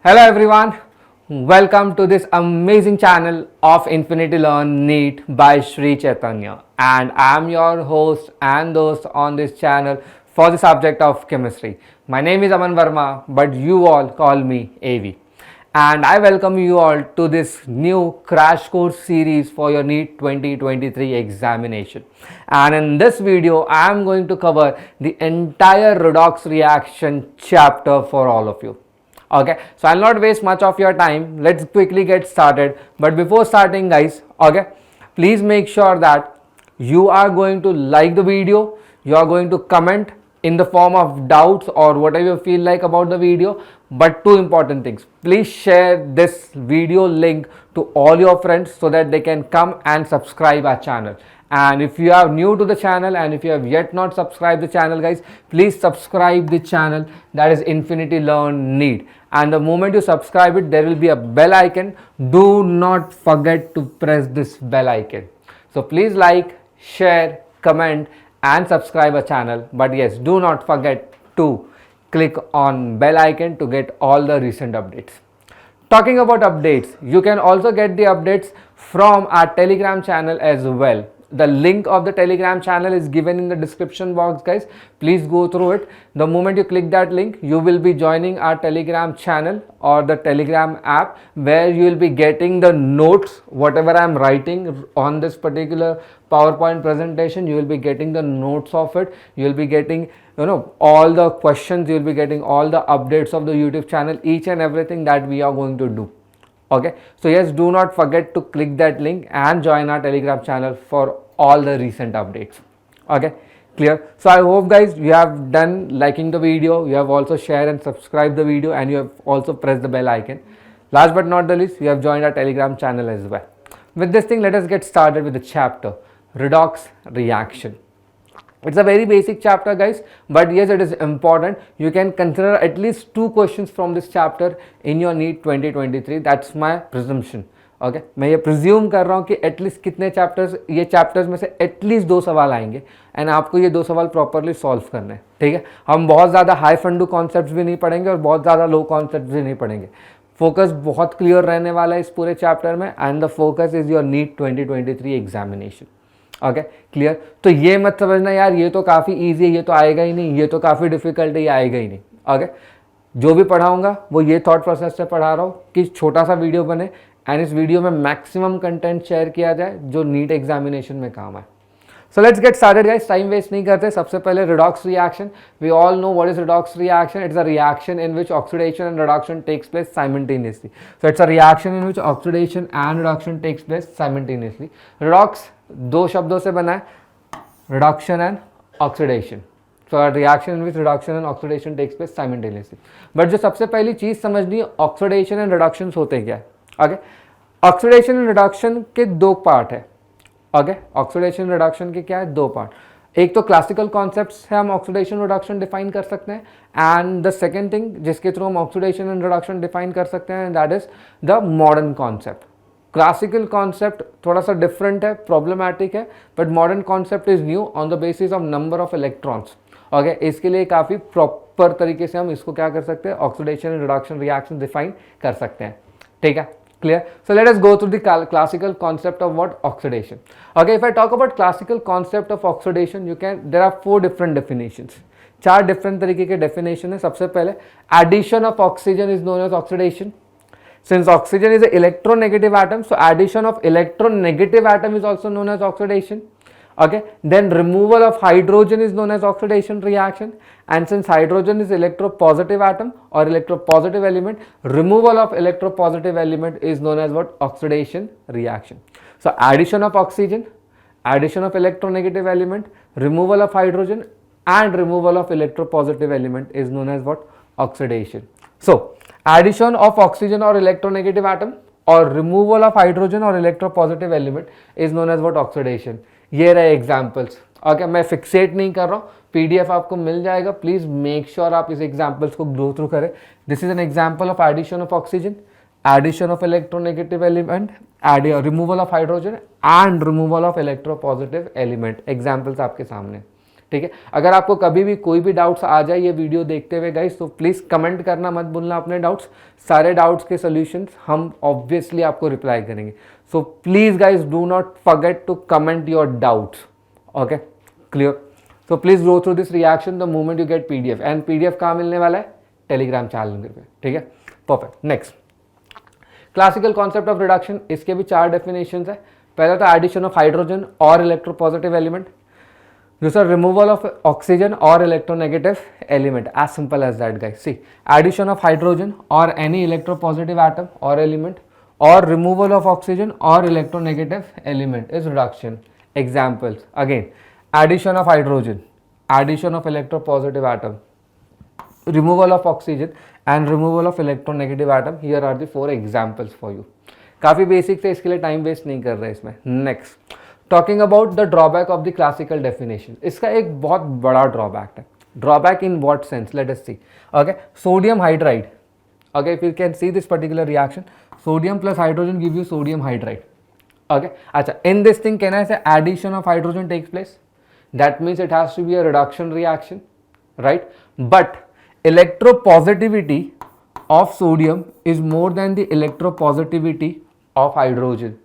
Hello everyone, welcome to this amazing channel of Infinity Learn NEET by Sri Chaitanya, and I am your host and host on this channel for the subject of chemistry. My name is Aman Verma, but you all call me AV, and I welcome you all to this new crash course series for your NEET 2023 examination. And in this video I am going to cover the entire redox reaction chapter for all of you. Okay, so I'll not waste much of your time. Let's quickly get started. But before starting, guys, okay, please make sure that you are going to like the video, you are going to comment in the form of doubts or whatever you feel like about the video. But two important things, please share this video link to all your friends so that they can come and subscribe our channel. And if you are new to the channel and if you have yet not subscribed the channel, guys, please subscribe the channel, that is Infinity Learn NEET. And the moment you subscribe it, there will be a bell icon. Do not forget to press this bell icon. So please like, share, comment and subscribe our channel. But yes, do not forget to click on bell icon to get all the recent updates. Talking about updates, you can also get the updates from our Telegram channel as well. The link of the Telegram channel is given in the description box, guys. Please go through it. The moment you click that link, you will be joining our Telegram channel or the Telegram app, where you will be getting the notes, whatever I am writing on this particular PowerPoint presentation. You will be getting the notes of it. You will be getting all the questions. You will be getting all the updates of the YouTube channel, each and everything that we are going to do. Okay, so yes, do not forget to click that link and join our Telegram channel for all the recent updates. Okay, clear? So I hope, guys, you have done liking the video, you have also shared and subscribed the video, and you have also pressed the bell icon. Last but not the least, you have joined our Telegram channel as well. With this thing, let us get started with the chapter redox reaction. It's a very basic chapter, guys, but yes, it is important. You can consider at least 2 questions from this chapter in your NEET 2023. That's my presumption. Okay, मैं ये presume कर रहा हूँ कि at least कितने chapters में से at least 2 सवाल आएंगे एंड आपको ये 2 सवाल प्रॉपरली सॉल्व करने हैं. ठीक है, हम बहुत ज़्यादा हाई फंडू कॉन्सेप्ट्स भी नहीं पढ़ेंगे और बहुत ज़्यादा लो कॉन्सेप्ट्स भी नहीं पढ़ेंगे. फोकस बहुत क्लियर रहने वाला है इस पूरे चैप्टर में, and the focus is your NEET 2023 examination. Okay, clear? तो ये मत समझना यार ये तो काफ़ी ईजी है, ये तो आएगा ही नहीं, ये तो काफ़ी डिफिकल्ट है, ये आएगा ही नहीं. ओके, जो भी पढ़ाऊंगा वो ये थॉट प्रोसेस से पढ़ा रहा हूँ कि छोटा सा वीडियो बने एंड इस वीडियो में मैक्सिमम कंटेंट शेयर किया जाए जो नीट एग्जामिनेशन में काम आए. So let's get started, guys. Time waste नहीं करते. सबसे पहले redox reaction. We all know what is redox reaction. It's a reaction in which oxidation and reduction takes place simultaneously. So it's a reaction in which oxidation and reduction takes place simultaneously. Redox 2 शब्दों से बना है, reduction and oxidation. So reaction in which reduction and oxidation takes place simultaneously. But जो सबसे पहली चीज समझनी है, ऑक्सीडेशन एंड रिडक्शन होते क्या है. ओके, ऑक्सीडेशन एंड रिडक्शन के 2 पार्ट है. ओके, ऑक्सीडेशन रिडक्शन के क्या है, 2 पार्ट. एक तो क्लासिकल कॉन्सेप्ट्स है, हम ऑक्सीडेशन रिडक्शन डिफाइन कर सकते हैं, एंड द सेकेंड थिंग जिसके थ्रू हम ऑक्सीडेशन एंड रिडक्शन डिफाइन कर सकते हैं, that is the modern concept. Classical concept थोड़ा सा डिफरेंट है, प्रॉब्लमैटिक है, but modern concept is new on the basis of number of electrons. Okay, इसके लिए काफ़ी प्रॉपर तरीके से हम इसको क्या कर सकते हैं, oxidation and reduction reaction define कर सकते हैं. ठीक है, clear? So let us go through the classical concept of what oxidation. Okay, if I talk about classical concept of oxidation, there are 4 different definitions. 4 different तरीके के definition है. सबसे पहले addition of oxygen is known as oxidation. Since oxygen is an electronegative atom, so addition of electronegative atom is also known as oxidation. Okay, then removal of hydrogen is known as oxidation reaction, and since hydrogen is electropositive atom or electropositive element, removal of electropositive element is known as what, oxidation reaction. So addition of oxygen, addition of electronegative element, removal of hydrogen and removal of electropositive element is known as what, oxidation. So addition of oxygen or electronegative atom or removal of hydrogen or electropositive element is known as what, oxidation. ये रहे examples. Okay, मैं फिक्सेट नहीं कर रहा हूँ, PDF आपको मिल जाएगा. Please make sure आप इस एग्जाम्पल्स को गो थ्रू करें. This is an example of addition of oxygen, addition of electronegative element, removal of hydrogen and removal of electropositive element. Examples आपके सामने. ठीक है। अगर आपको कभी भी कोई भी डाउट्स आ जाए ये वीडियो देखते हुए गाइस, तो प्लीज़ कमेंट करना मत भूलना अपने डाउट्स। सारे डाउट्स के सॉल्यूशंस हम ऑब्वियसली आपको रिप्लाई करेंगे। So please guys do not forget to comment your doubts. Okay, clear. So please go through this reaction the moment you get PDF, and PDF कहाँ मिलने वाला है? टेलीग्राम चैनल पे, ठीक है। Perfect. Next, classical concept of reduction, इसके भी 4 definition है। पहला तो एडिशन ऑफ हाइड्रोजन और इलेक्ट्रोपॉजिटिव एलिमेंट, दूसरा रिमूवल ऑफ ऑक्सीजन और electronegative element, as simple as that guys. See, addition of hydrogen और एनी इलेक्ट्रोपॉजिटिव एटम और एलिमेंट, और रिमूवल ऑफ ऑक्सीजन और electronegative element is reduction. Examples again, addition of hydrogen, addition of electropositive atom, removal of oxygen and removal of electronegative atom. Here are the 4 examples for you. काफ़ी basic थे, इसके लिए time waste नहीं कर रहे इसमें। Next, talking about the drawback of the classical definition, इसका एक बहुत बड़ा ड्रॉबैक है। Drawback in what sense? Let us see. Okay, sodium hydride, okay, if you can see this particular reaction, sodium plus hydrogen give you sodium hydride. Okay, अच्छा, in this thing can I say addition of hydrogen takes place, that means it has to be a reduction reaction, right? But electropositivity of sodium is more than the electropositivity of hydrogen.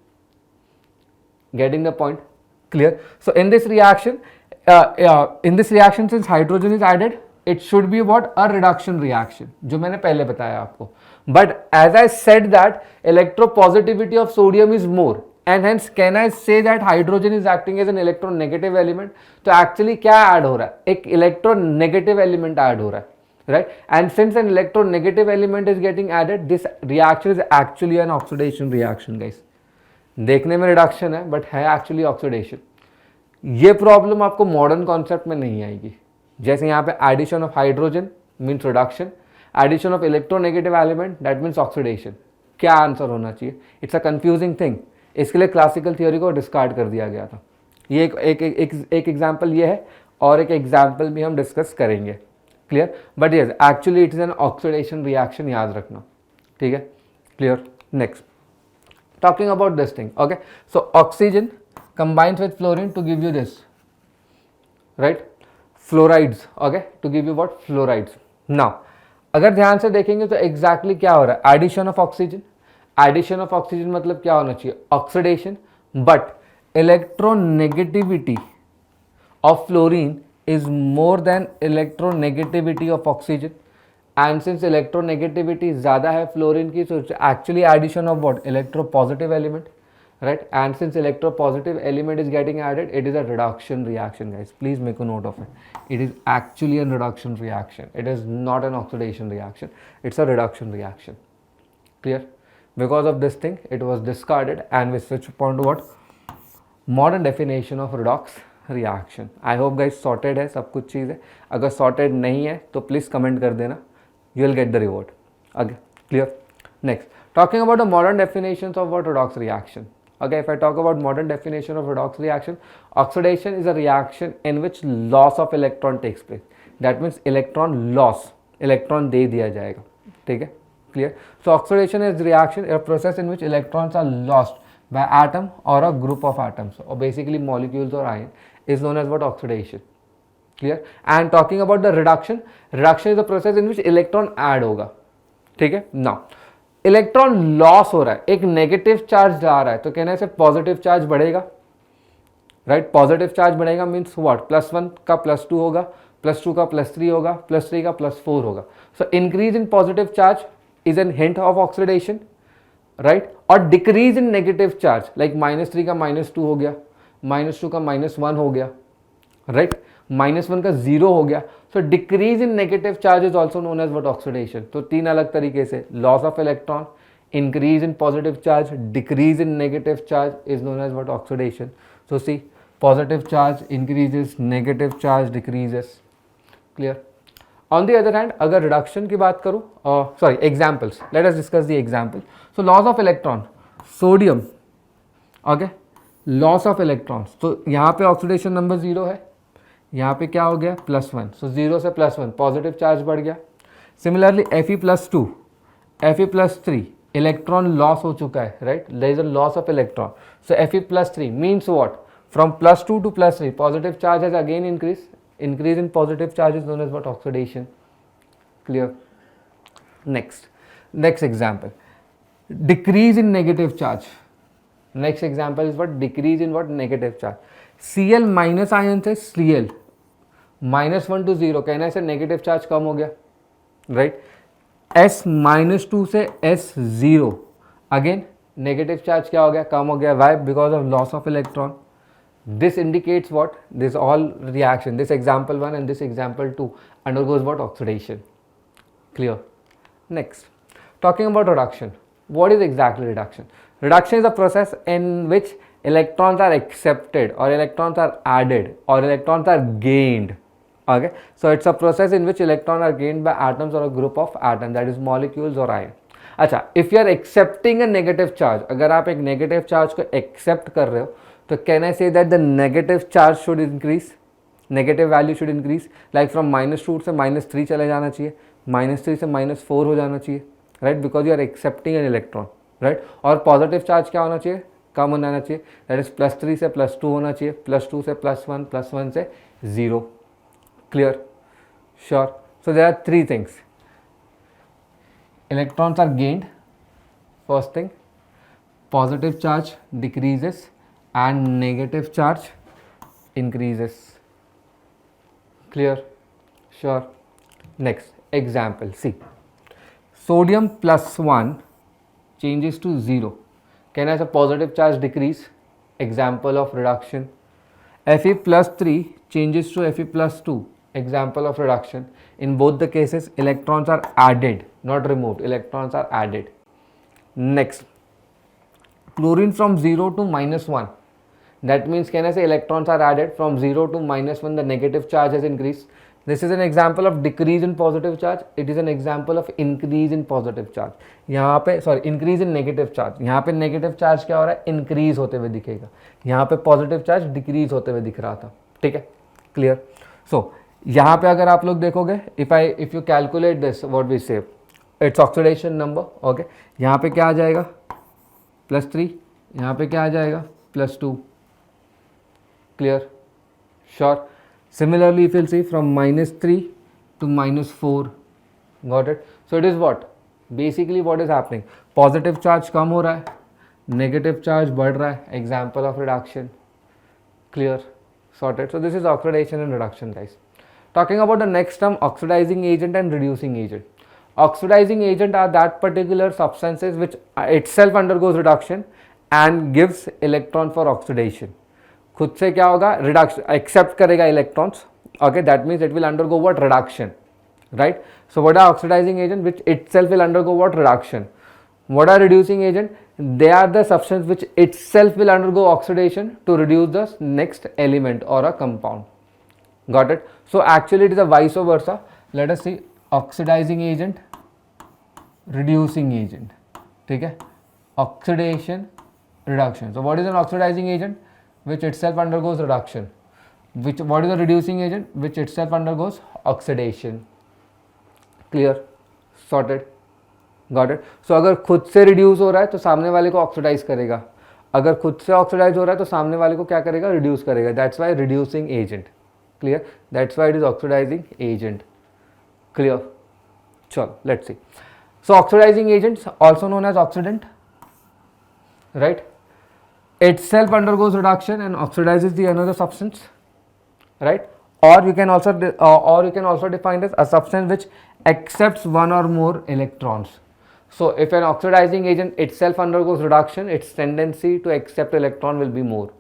Getting the point? Clear? So in this reaction, since hydrogen is added, it should be what? A reduction reaction, जो मैंने पहले बताया आपको. But as I said that electropositivity of sodium is more, and hence can I say that hydrogen is acting as an electronegative element? तो actually क्या add हो रहा है? एक electronegative element add हो रहा है, right? And since an electronegative element is getting added, this reaction is actually an oxidation reaction guys. देखने में रिडक्शन है बट है एक्चुअली ऑक्सीडेशन। ये प्रॉब्लम आपको मॉडर्न कॉन्सेप्ट में नहीं आएगी। जैसे यहाँ पे addition of hydrogen means reduction, addition of electronegative element that means oxidation. क्या आंसर होना चाहिए? It's a confusing thing. इसके लिए क्लासिकल थियोरी को डिस्कार्ड कर दिया गया था। ये एक एग्जाम्पल ये है और एक एग्जाम्पल भी हम डिस्कस करेंगे। Clear? But yes, actually it is an oxidation reaction, याद रखना, ठीक है? Clear? Next, talking about this thing, okay, so oxygen combines with fluorine to give you this, right? Fluorides, okay, to give you what? Fluorides. Now अगर ध्यान से देखेंगे तो exactly क्या हो रहा है? Addition of oxygen, addition of oxygen मतलब क्या होना चाहिए? Oxidation, but electronegativity of fluorine is more than electronegativity of oxygen, and since electronegativity ज़्यादा है फ्लोरीन की, so it's actually addition of what? Electropositive element, right? And since electropositive element is getting added, it is a reduction reaction guys. Please make a note of it. It is actually a reduction reaction. It is not an oxidation reaction. It's a reduction reaction. Clear? Because of this thing, it was discarded and we switch upon to what? Modern definition of redox reaction. I hope guys sorted है सब कुछ चीज़ है। अगर sorted नहीं है तो please comment कर देना, you will get the reward. Okay, clear? Next, talking about the modern definitions of what redox reaction. Okay, if I talk about modern definition of redox reaction, oxidation is a reaction in which loss of electron takes place. That means electron loss, electron दे दिया जाएगा, ठीक है? Clear? So oxidation is reaction, a process in which electrons are lost by atom or a group of atoms, or basically molecules or ion, is known as what? Oxidation. Clear? And talking about the reduction, reduction is a process in which electron add होगा, ठीक है? Now electron loss हो रहा है, एक negative charge जा रहा है, तो कहने से पॉजिटिव चार्ज बढ़ेगा, राइट? पॉजिटिव चार्ज बढ़ेगा मीन्स व्हाट? +1 का +2 होगा, +2 का +3 होगा, +3 का +4 होगा। So increase in positive charge is an hint of oxidation, right? और decrease in negative charge like -3 का -2 हो गया, -2 का -1 हो गया, राइट? -1 का 0 हो गया। So decrease in negative charge is also known as what? Oxidation. तो 3 अलग तरीके से, loss of electron, increase in positive charge, decrease in negative charge is known as what? Oxidation. So see, positive charge increases, negative charge decreases. Clear? On the other hand अगर reduction की बात करूँ, sorry examples, let us discuss the example. So loss of electron, sodium, okay, loss of electrons, तो यहाँ पे oxidation number 0 है, यहाँ पे क्या हो गया? +1, सो 0 से +1 पॉजिटिव चार्ज बढ़ गया। Similarly Fe+2, Fe+3 electron loss हो चुका है, right? There is a loss of electron, so Fe+3 means what? From +2 to +3 positive charge has again increase, Increase in positive charge is known as what? Oxidation. Clear? Next example, decrease in negative charge. Next example is what? Decrease in what? Negative charge. Cl minus ion से Cl -1 to 0, कहना है sir negative charge कम हो गया, right. S -2 से S0, again negative charge क्या हो गया? कम हो गया. Why? Because of loss of electron. This indicates what? This all reaction, this example 1 and this example 2 undergoes what? Oxidation. Clear? Next, talking about reduction. What is exactly reduction? Reduction is a process in which electrons are accepted or electrons are added or electrons are gained. Okay, so it's a process in which electrons are gained by atoms or a group of atoms, that is molecules or ion. अच्छा, if you are accepting a negative charge, अगर आप एक negative charge को accept कर रहे हो, तो can I say that the negative charge should increase, negative value should increase, like from -2 से -3 चले जाना चाहिए, -3 से -4 हो जाना चाहिए, right? Because you are accepting an electron, right? और positive charge क्या होना चाहिए? कम होना चाहिए, that is +3 से +2 होना चाहिए, +2 से +1, +1 से 0. Clear? Sure. So there are three things. Electrons are gained, first thing, positive charge decreases and negative charge increases. Clear? Sure. Next example, see, sodium +1 changes to 0. Can I say positive charge decrease? Example of reduction. Fe +3 changes to Fe +2. Example of reduction. In both the cases, electrons are added, not removed. Electrons are added. Next, chlorine from 0 to -1. That means, can I say electrons are added from 0 to -1, the negative charge has increased. This is an example of decrease in positive charge. It is an example of increase in positive charge. यहाँ पे sorry increase in negative charge. यहाँ पे negative charge क्या हो रहा है? Increase होते हुए दिखेगा. यहाँ पे positive charge decrease होते हुए दिख रहा था. ठीक है? Clear? So यहाँ पे अगर आप लोग देखोगे, if you calculate this, what we say, it's oxidation number. Okay? यहाँ पे क्या आ जाएगा? +3. यहाँ पे क्या आ जाएगा? +2. Clear? Sure. Similarly, if you'll see from -3 to -4, got it? So it is what? Basically what is happening? Positive charge कम हो रहा है, negative charge बढ़ रहा है. Example of reduction. Clear? Sorted. So this is oxidation and reduction, guys. Talking about the next term, oxidizing agent and reducing agent. Oxidizing agent are that particular substances which itself undergoes reduction and gives electron for oxidation. खुद से क्या होगा? Reduction accept करेगा electrons. Okay, that means it will undergo what? Reduction, right? So what are oxidizing agent? Which itself will undergo what? Reduction. What are reducing agent? They are the substance which itself will undergo oxidation to reduce the next element और a compound. Got it? So actually it is a vice versa. Let us see oxidizing agent, reducing agent. ठीक है? Oxidation, reduction. So what is an oxidising agent? Which itself undergoes reduction. What is a reducing agent? Which itself undergoes oxidation. Clear? Sorted? Got it? So अगर खुद से reduce हो रहा है तो सामने वाले को oxidize करेगा. अगर खुद से oxidize हो रहा है तो सामने वाले को क्या करेगा? Reduce करेगा. That's why reducing agent. Clear? That's why it is oxidizing agent. Clear? चलो, let's see. So oxidizing agents also known as oxidant, right? Itself undergoes reduction and oxidizes the another substance, right? Or you can also define as a substance which accepts one or more electrons. So if an oxidizing agent itself undergoes reduction, its tendency to accept electron will be more.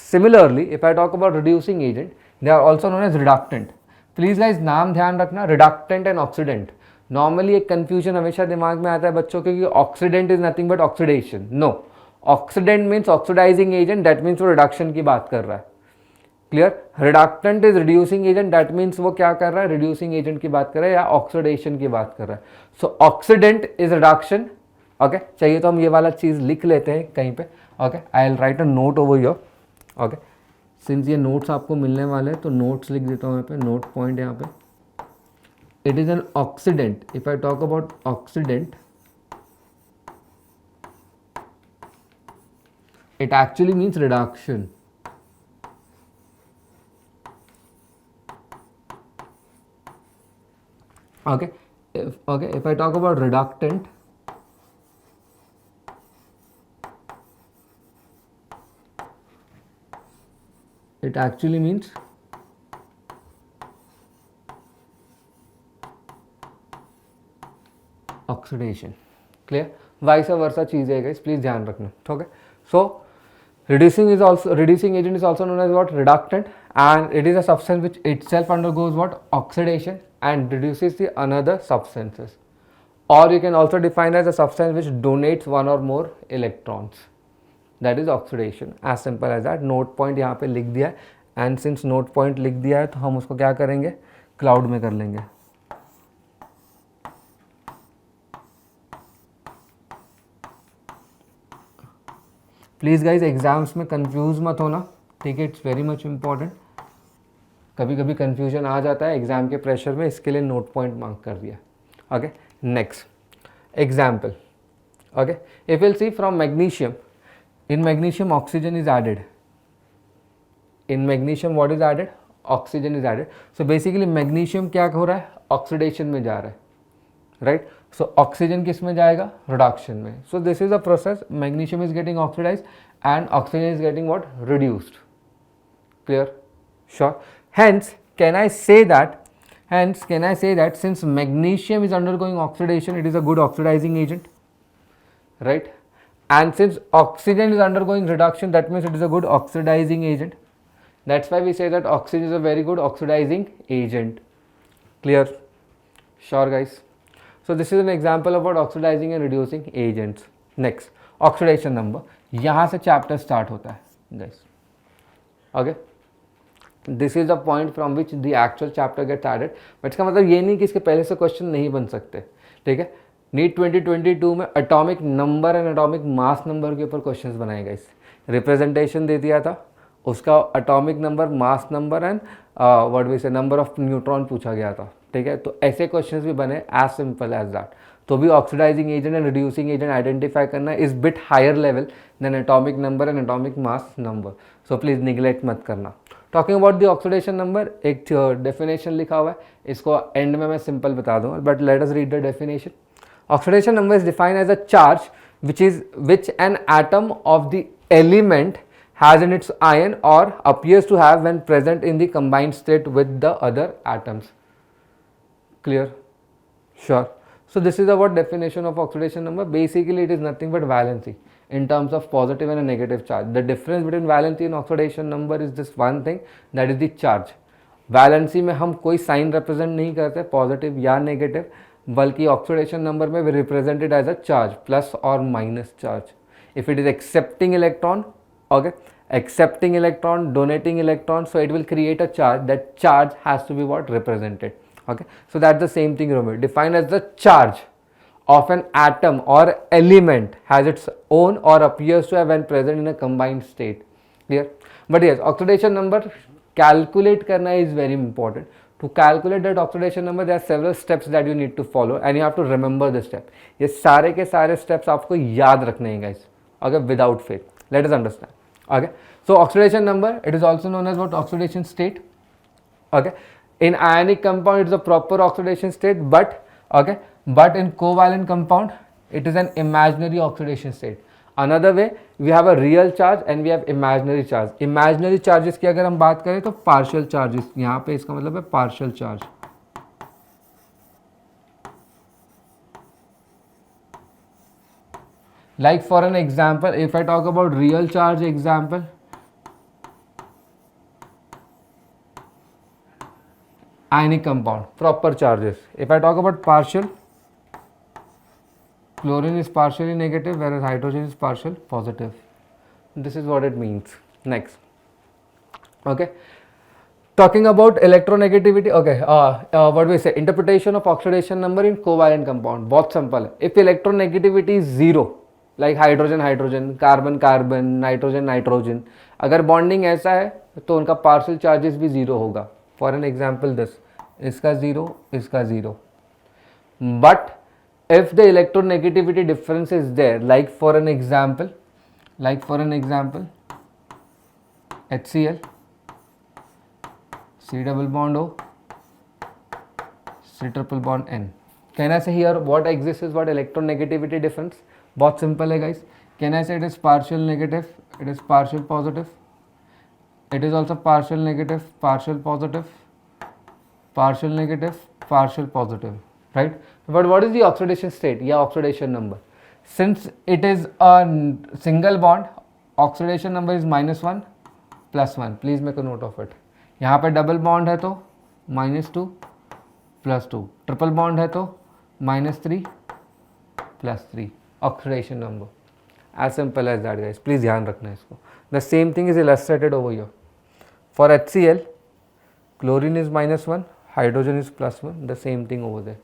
Similarly, if I talk about reducing agent, they are also known as reductant. Please guys, नाम ध्यान रखना, reductant and oxidant. Normally एक confusion हमेशा दिमाग में आता है बच्चों के कि oxidant is nothing but oxidation. No. Oxidant means oxidising agent, that means वो रिडक्शन की बात कर रहा है. Clear? Reductant is reducing agent, that means वो क्या कर रहा है? रिड्यूसिंग एजेंट की बात कर रहा है या ऑक्सीडेशन की बात कर रहा है. सो ऑक्सीडेंट इज रिडक्शन. ओके, चाहिए तो हम ये वाला चीज लिख लेते हैं कहीं पे. Okay, I will write a note over here. Okay, since ये नोट्स आपको मिलने वाले हैं तो नोट्स लिख देता हूँ यहाँ पे, नोट पॉइंट यहाँ पे. It is an oxidant. If I talk about oxidant, it actually means reduction. Okay, if I talk about reductant, it actually means oxidation. Clear. Vice versa चीज़ है गाइस, प्लीज ध्यान रखना. ठीक है. So reducing agent is also known as what? Reductant, and it is a substance which itself undergoes what? Oxidation and reduces the another substances. Or you can also define as a substance which donates one or more electrons. That is oxidation. As simple as that. Note point यहाँ पे लिख दिया है, and since note point लिख दिया है तो हम उसको क्या करेंगे? क्लाउड में कर लेंगे. प्लीज़ गाइज एग्जाम्स में कंफ्यूज मत होना. ठीक है, इट्स वेरी मच इम्पॉर्टेंट. कभी कभी कंफ्यूजन आ जाता है एग्जाम के प्रेशर में, इसके लिए नोट पॉइंट मार्क कर दिया. Okay, next example. Okay, if will see from magnesium. In magnesium oxygen is added. In magnesium what is added? Oxygen is added. So basically magnesium क्या हो रहा है? ऑक्सीडेशन में जा रहा है. राइट. सो ऑक्सीजन किस में जाएगा? रिडक्शन में. So this is a process. Magnesium is getting oxidise and oxygen is getting what? Reduced. Clear? Sure. Hence, can I say that since magnesium is undergoing oxidation, it is a good oxidizing agent, right? And since oxygen is undergoing reduction, that means it is a good oxidizing agent. That's why we say that oxygen is a very good oxidizing agent. Clear? Sure, guys. So this is an example about oxidizing and reducing agents. Next, oxidation number. यहाँ से chapter start होता है, guys. Okay. This is the point from which the actual chapter gets added. But इसका मतलब ये नहीं कि इसके पहले से क्वेश्चन नहीं बन सकते. ठीक है. नीट 2022 में atomic number and atomic mass number के ऊपर क्वेश्चंस बनाए गए. रिप्रेजेंटेशन दे दिया था, उसका atomic number, mass number and what we say number of neutron पूछा गया था. ठीक है. तो ऐसे क्वेश्चंस भी बने एज सिंपल एज दैट. तो भी oxidizing agent and reducing agent identify करना is bit higher level than atomic number and atomic mass number. So please neglect मत करना. Talking about the oxidation number, एक डेफिनेशन लिखा हुआ है, इसको एंड में मैं सिंपल बता दूंगा, but let us read the definition. Oxidation number is defined as a charge which an atom of the element has in its ion or appears to have when present in the combined state with the other atoms. Clear? Sure. So this is about definition of oxidation number. Basically it is nothing but valency in terms of positive and a negative charge. The difference between valency and oxidation number is this one thing, that is the charge. Valency में हम कोई sign represent नहीं करते positive या negative, बल्कि oxidation number में we represented as a charge, plus और minus charge. If it is accepting electron, okay, accepting electron, donating electron, so it will create a charge. That charge has to be what? Represented. Okay, so that's the same thing, remember, defined as the charge of an atom or element has its own or appears to have when present in a combined state. Clear? But yes, oxidation number calculate karna is very important. To calculate that oxidation number, there are several steps that you need to follow and you have to remember the step. ये सारे के सारे steps आपको याद रखने हैं guys. Okay, without fail. Let us understand. Okay, so oxidation number, it is also known as what? Oxidation state. Okay, in ionic compound it is a proper oxidation state, but okay, but in covalent compound it is an imaginary oxidation state. Another way, we have a real charge and we have imaginary charge. Imaginary charges की अगर हम बात करें तो partial charges, यहाँ पे इसका मतलब है partial charge. Like for an example, if I talk about real charge example, ionic compound, proper charges. If I talk about partial, chlorine is partially negative whereas hydrogen is partial positive. This is what it means. Next, okay, talking about electronegativity. Okay, what do we say? Interpretation of oxidation number in covalent compound. बहुत simple है. If electronegativity is zero, like hydrogen hydrogen, carbon carbon, nitrogen nitrogen, अगर bonding ऐसा है तो उनका partial charges भी zero होगा. For an example this, इसका जीरो, इसका zero. But if the electronegativity difference is there, like for an example HCl, C double bond O, C triple bond N. Can I say here what exists is what electronegativity difference? बहुत simple है guys. Can I say it is partial negative? It is partial positive. It is also partial negative, partial positive, partial negative, partial positive, right? But what is the oxidation state? Yeah, oxidation number. Since it is a single bond, oxidation number is -1 +1. Please make a note of it. यहाँ पे double bond है तो -2 +2, triple bond है तो -3 +3 oxidation number. As simple as that guys, please ध्यान रखना इसको. The same thing is illustrated over here. For HCl, chlorine is -1, hydrogen is +1, the same thing over there.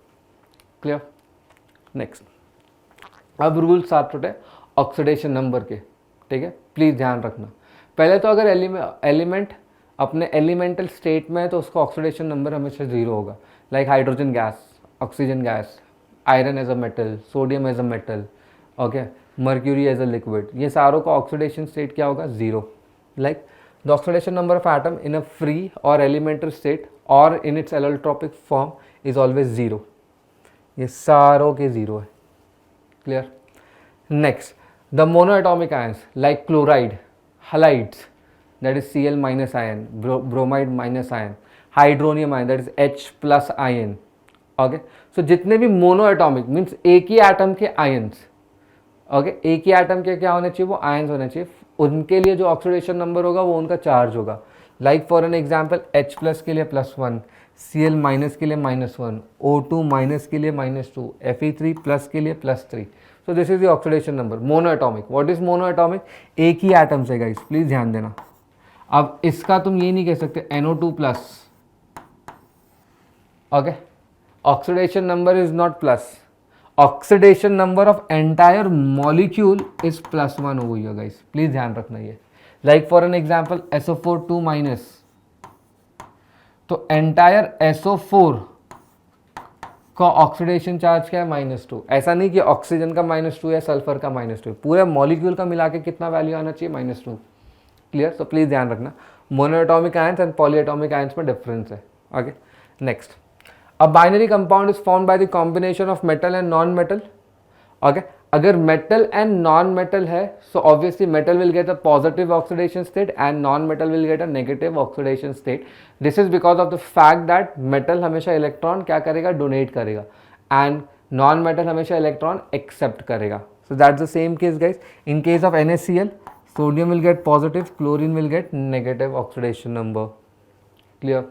Clear? Next, अब rule start होते हैं oxidation number के. ठीक है, please ध्यान रखना. पहले तो अगर एलिमेंट अपने एलिमेंटल स्टेट में है तो उसका ऑक्सीडेशन नंबर हमेशा 0 होगा. Like hydrogen gas, oxygen gas, iron as a metal, sodium as a metal, okay, mercury as a liquid, ये सारों का ऑक्सीडेशन स्टेट क्या होगा? 0. Like the oxidation number of atom in a free और elemental state और in its allotropic form is always 0. ये सारों के 0 है. Clear? Next, the monoatomic ions like chloride, halides, that is Cl minus ion, bromide minus ion, hydronium ion, that is H plus ion. Okay, so जितने भी monoatomic means एक ही atom के ions, okay, एक ही atom के क्या होने चाहिए? वो आयंस होने चाहिए. उनके लिए जो ऑक्सीडेशन नंबर होगा वो उनका चार्ज होगा. Like for an example, H plus के लिए +1, Cl माइनस के लिए -1, O2 माइनस के लिए -2, Fe3 प्लस के लिए +3. So this is the oxidation number. Monoatomic. What is monoatomic? एक ही एटम से गाइस, प्लीज ध्यान देना. अब इसका तुम ये नहीं कह सकते NO2 plus. Okay, oxidation number is not plus. Oxidation number of entire molecule is +1 हो गई है गाइस, प्लीज ध्यान रखना ये. Like for an example SO4 2 minus, तो एंटायर SO4 का ऑक्सीडेशन चार्ज क्या है? -2. ऐसा नहीं कि ऑक्सीजन का -2 या सल्फर का -2, पूरे मॉलिक्यूल का मिला के कितना वैल्यू आना चाहिए? -2. क्लियर? सो प्लीज ध्यान रखना, monoatomic ions and polyatomic ions में डिफरेंस है. Okay, next, a binary compound is formed by the combination of metal and non metal. Okay, अगर मेटल एंड नॉन मेटल है so obviously metal will get a positive oxidation state and non metal will get a negative oxidation state. This is because of the fact that metal हमेशा electron क्या करेगा? Donate करेगा, and non metal हमेशा electron accept करेगा. So that's the same case guys. In case of NaCl, sodium will get positive, chlorine will get negative oxidation number. Clear?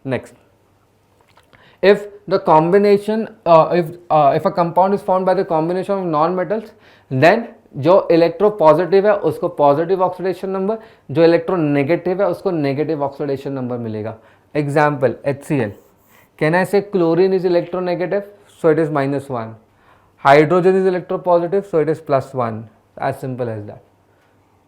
Next, if the combination if a compound is formed by the combination of non-metals, then जो electropositive है उसको positive oxidation number, जो electronegative है उसको negative oxidation number मिलेगा. Example HCl, can I say chlorine is electronegative, so it is -1. Hydrogen is electropositive, so it is +1. As simple as that.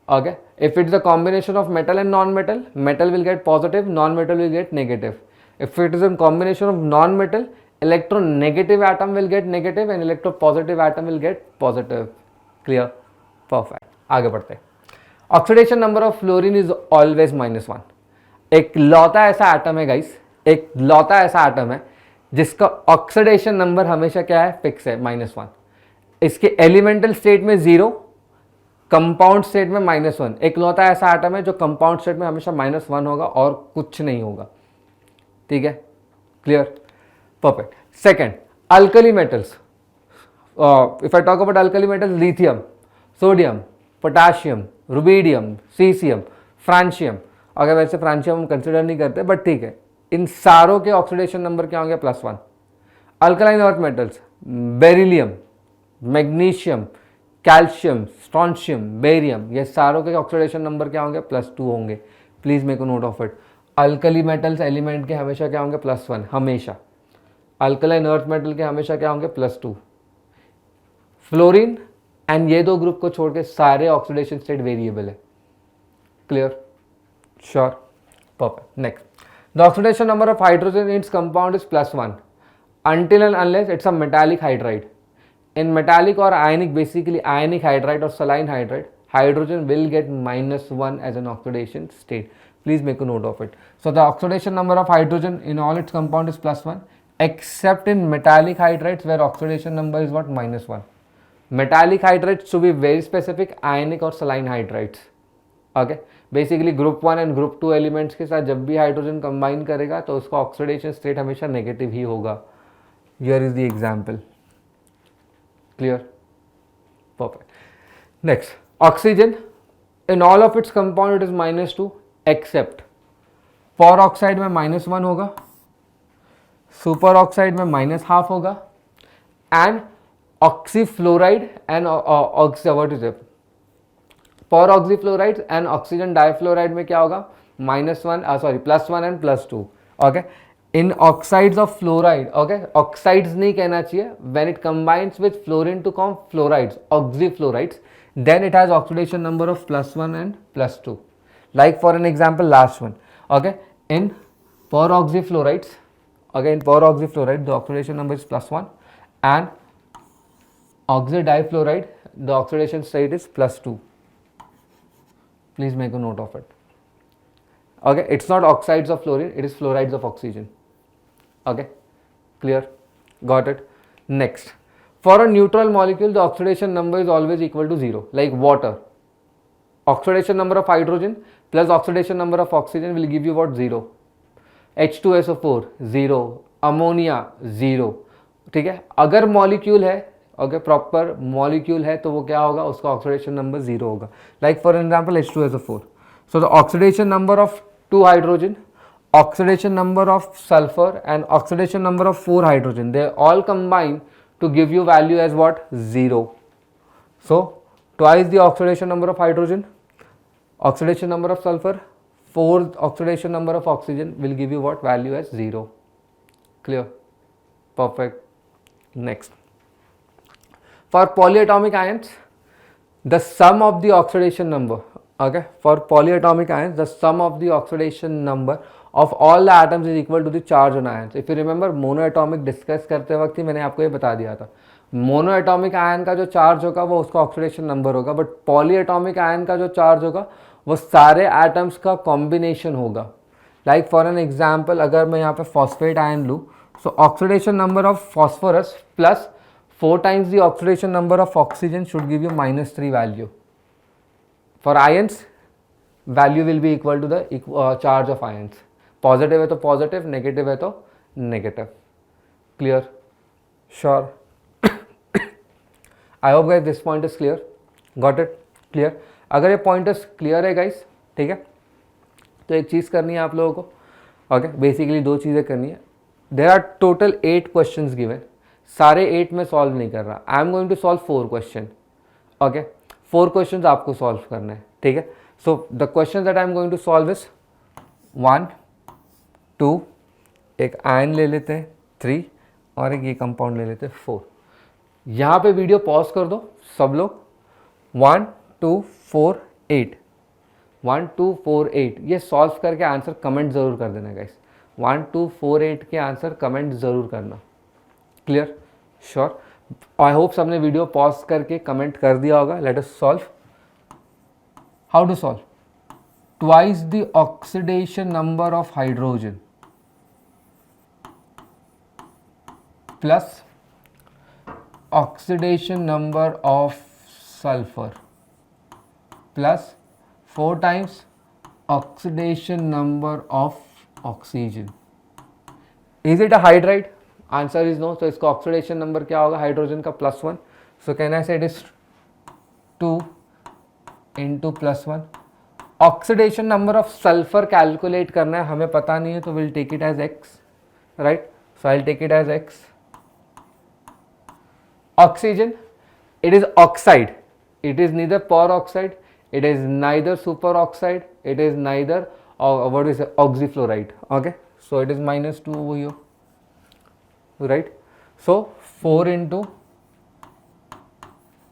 Okay, if it's a combination of metal and non-metal, metal will get positive, non-metal will get negative. If it is a combination of non-metal, electronegative atom will get negative and electropositive atom will get positive. Clear? Perfect. आगे बढ़ते हैं. Oxidation number of fluorine is always -1. एक लौता ऐसा atom है guys, एक लौता ऐसा atom है जिसका ऑक्सीडेशन नंबर हमेशा क्या है? फिक्स है, -1. इसके एलिमेंटल स्टेट में 0, कंपाउंड स्टेट में -1. एक लौता ऐसा एटम है जो कंपाउंड स्टेट में हमेशा -1 होगा और कुछ नहीं होगा. ठीक है? Clear? Perfect. Second, alkali metals. If I talk about alkali metals, lithium, sodium, potassium, rubidium, caesium, francium. अगर वैसे फ्रांशियम हम कंसिडर नहीं करते बट ठीक है, इन सारों के ऑक्सीडेशन नंबर क्या होंगे? +1. Alkaline earth metals, beryllium, magnesium, calcium, strontium, barium, ये सारों के ऑक्सीडेशन नंबर क्या होंगे? +2 होंगे. Please make a note of it. Alkali metals element के हमेशा क्या होंगे? +1 हमेशा. अल्कलाइन अर्थ मेटल के हमेशा क्या होंगे? +2. फ्लोरीन एंड ये दो ग्रुप को छोड़ के सारे ऑक्सीडेशन स्टेट वेरिएबल है. Clear? Sure? Perfect. Next, the oxidation number of hydrogen in its compound is +1 until and unless it's a metallic hydride. In metallic or ionic, basically ionic hydride or saline hydride, hydrogen will get -1 as an oxidation state. Please make a note of it. So the oxidation number of hydrogen in all its compound is +1. except in metallic hydrides where oxidation number is what, -1. Metallic hydrides, to be very specific, ionic और saline hydrides. Okay, basically group 1 and group 2 elements के साथ जब भी hydrogen combine करेगा तो उसका oxidation state हमेशा negative ही होगा. Here is the example. Clear? Perfect. Next, oxygen in all of its compound it is -2 except peroxide में -1 होगा, सुपर ऑक्साइड में -½ होगा, and oxyfluoride and what is it, peroxyfluoride and oxygen difluoride में क्या होगा, +1 and +2. Okay, in oxides of fluoride, okay, oxides नहीं कहना चाहिए, when it combines with fluorine to form fluorides, oxyfluorides, then it has oxidation number of +1 and +2. Like for an example, last one. Okay, in peroxyfluorides, okay, in peroxyfluoride the oxidation number is +1, and oxidifluoride the oxidation state is +2. Please make a note of it. Okay, it's not oxides of fluorine, it is fluorides of oxygen. Okay, clear? Got it? Next, for a neutral molecule the oxidation number is always equal to 0. Like water, oxidation number of hydrogen plus oxidation number of oxygen will give you what, 0. H2SO4 0, ammonia 0. ठीक है, अगर molecule है, okay, proper molecule है तो वो क्या होगा, उसका ऑक्सीडेशन नंबर 0 होगा. Like for example H2SO4. So the oxidation number of 2 hydrogen, oxidation number of sulfur and oxidation number of 4 hydrogen, they all combine to give you value as what, 0. So twice the oxidation number of hydrogen, oxidation number of sulfur, 4 oxidation number of oxygen will give you what, value as 0. Clear? Perfect. Next, for polyatomic ions the sum of the oxidation number, okay, for polyatomic ions the sum of the oxidation number of all the atoms is equal to the charge on ions. If you remember, monoatomic discuss करते वक्त ही मैंने आपको ये बता दिया था, monoatomic ion का जो चार्ज होगा वो उसका ऑक्सीडेशन नंबर होगा, बट पॉलीएटॉमिक आयन का जो चार्ज होगा वो सारे एटम्स का कॉम्बिनेशन होगा. लाइक फॉर एन एग्जांपल, अगर मैं यहाँ पे फॉस्फेट आयन लूँ, सो oxidation number of phosphorus plus 4 times the oxidation number of oxygen should give you -3 value. For ions, value will be equal to the charge of ions. Positive है तो positive, negative है तो negative. Clear? Sure? I hope guys this point is clear. Got it? Clear? अगर ये pointers clear है guys, ठीक है, तो एक चीज़ करनी है आप लोगों को. ओके, बेसिकली 2 चीज़ें करनी है. There are total 8 questions given. सारे 8 में सॉल्व नहीं कर रहा, I am going to solve 4 question. Okay, 4 question आपको सॉल्व करना है, ठीक है. So the question that I am going to solve is 1, 2, एक आयन ले लेते हैं 3, और एक ये कंपाउंड ले लेते हैं 4. यहाँ पे वीडियो पॉज कर दो सब लोग. 1, 2, 4, 8, 1, 2, 4, 8 ये सॉल्व करके आंसर कमेंट ज़रूर कर देना गाइस. 1, 2, 4, 8 के आंसर कमेंट ज़रूर करना. क्लियर? श्योर? आई होप सबने वीडियो पॉज करके कमेंट कर दिया होगा. Let us solve. How to solve? Twice the oxidation number of hydrogen plus oxidation number of sulphur plus 4 times oxidation number of oxygen. Is it a hydride? Answer is no. तो इसका oxidation number क्या होगा hydrogen का? +1. सो can I say it is 2 × +1. Oxidation number of sulphur calculate करना है, हमें पता नहीं है, तो will take it as x, right. So I will take it as x. Oxygen, it is oxide, it is neither peroxide, it is neither superoxide, it is neither what is oxyfluoride. Okay, so it is -2 over here, right. So 4 ×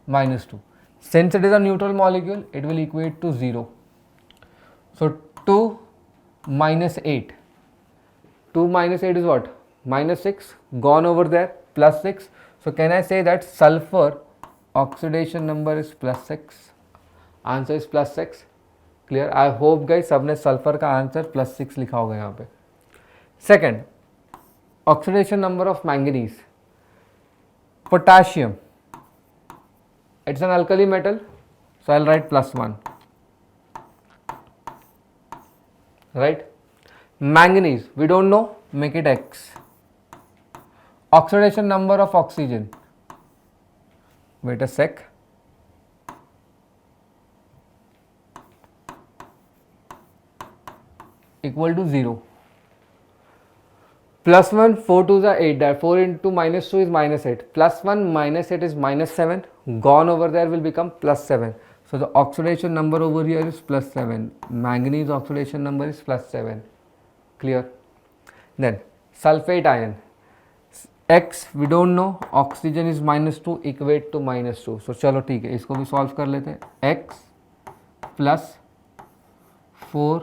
-2, since it is a neutral molecule it will equate to 0. So 2 - 8, 2 - 8 is what? -6, gone over there, +6. So can I say that sulfur oxidation number is +6? Answer is +6. Clear? I hope guys सबने sulphur का answer +6 लिखा होगा यहाँ पे. Second, oxidation number of manganese. Potassium, it's an alkali metal, so I'll write +1, right? Manganese, we don't know, make it X. Oxidation number of oxygen, wait a sec, equal to 0. +1, 4 2s are 8, that 4 into -2 is -8, +1 -8 is -7, gone over there will become +7. So the oxidation number over here is +7, manganese oxidation number is +7, clear? Then sulfate ion, X we don't know, oxygen is -2, equate to -2, so चलो ठीक है, इसको भी solve कर लेते हैं. X + 4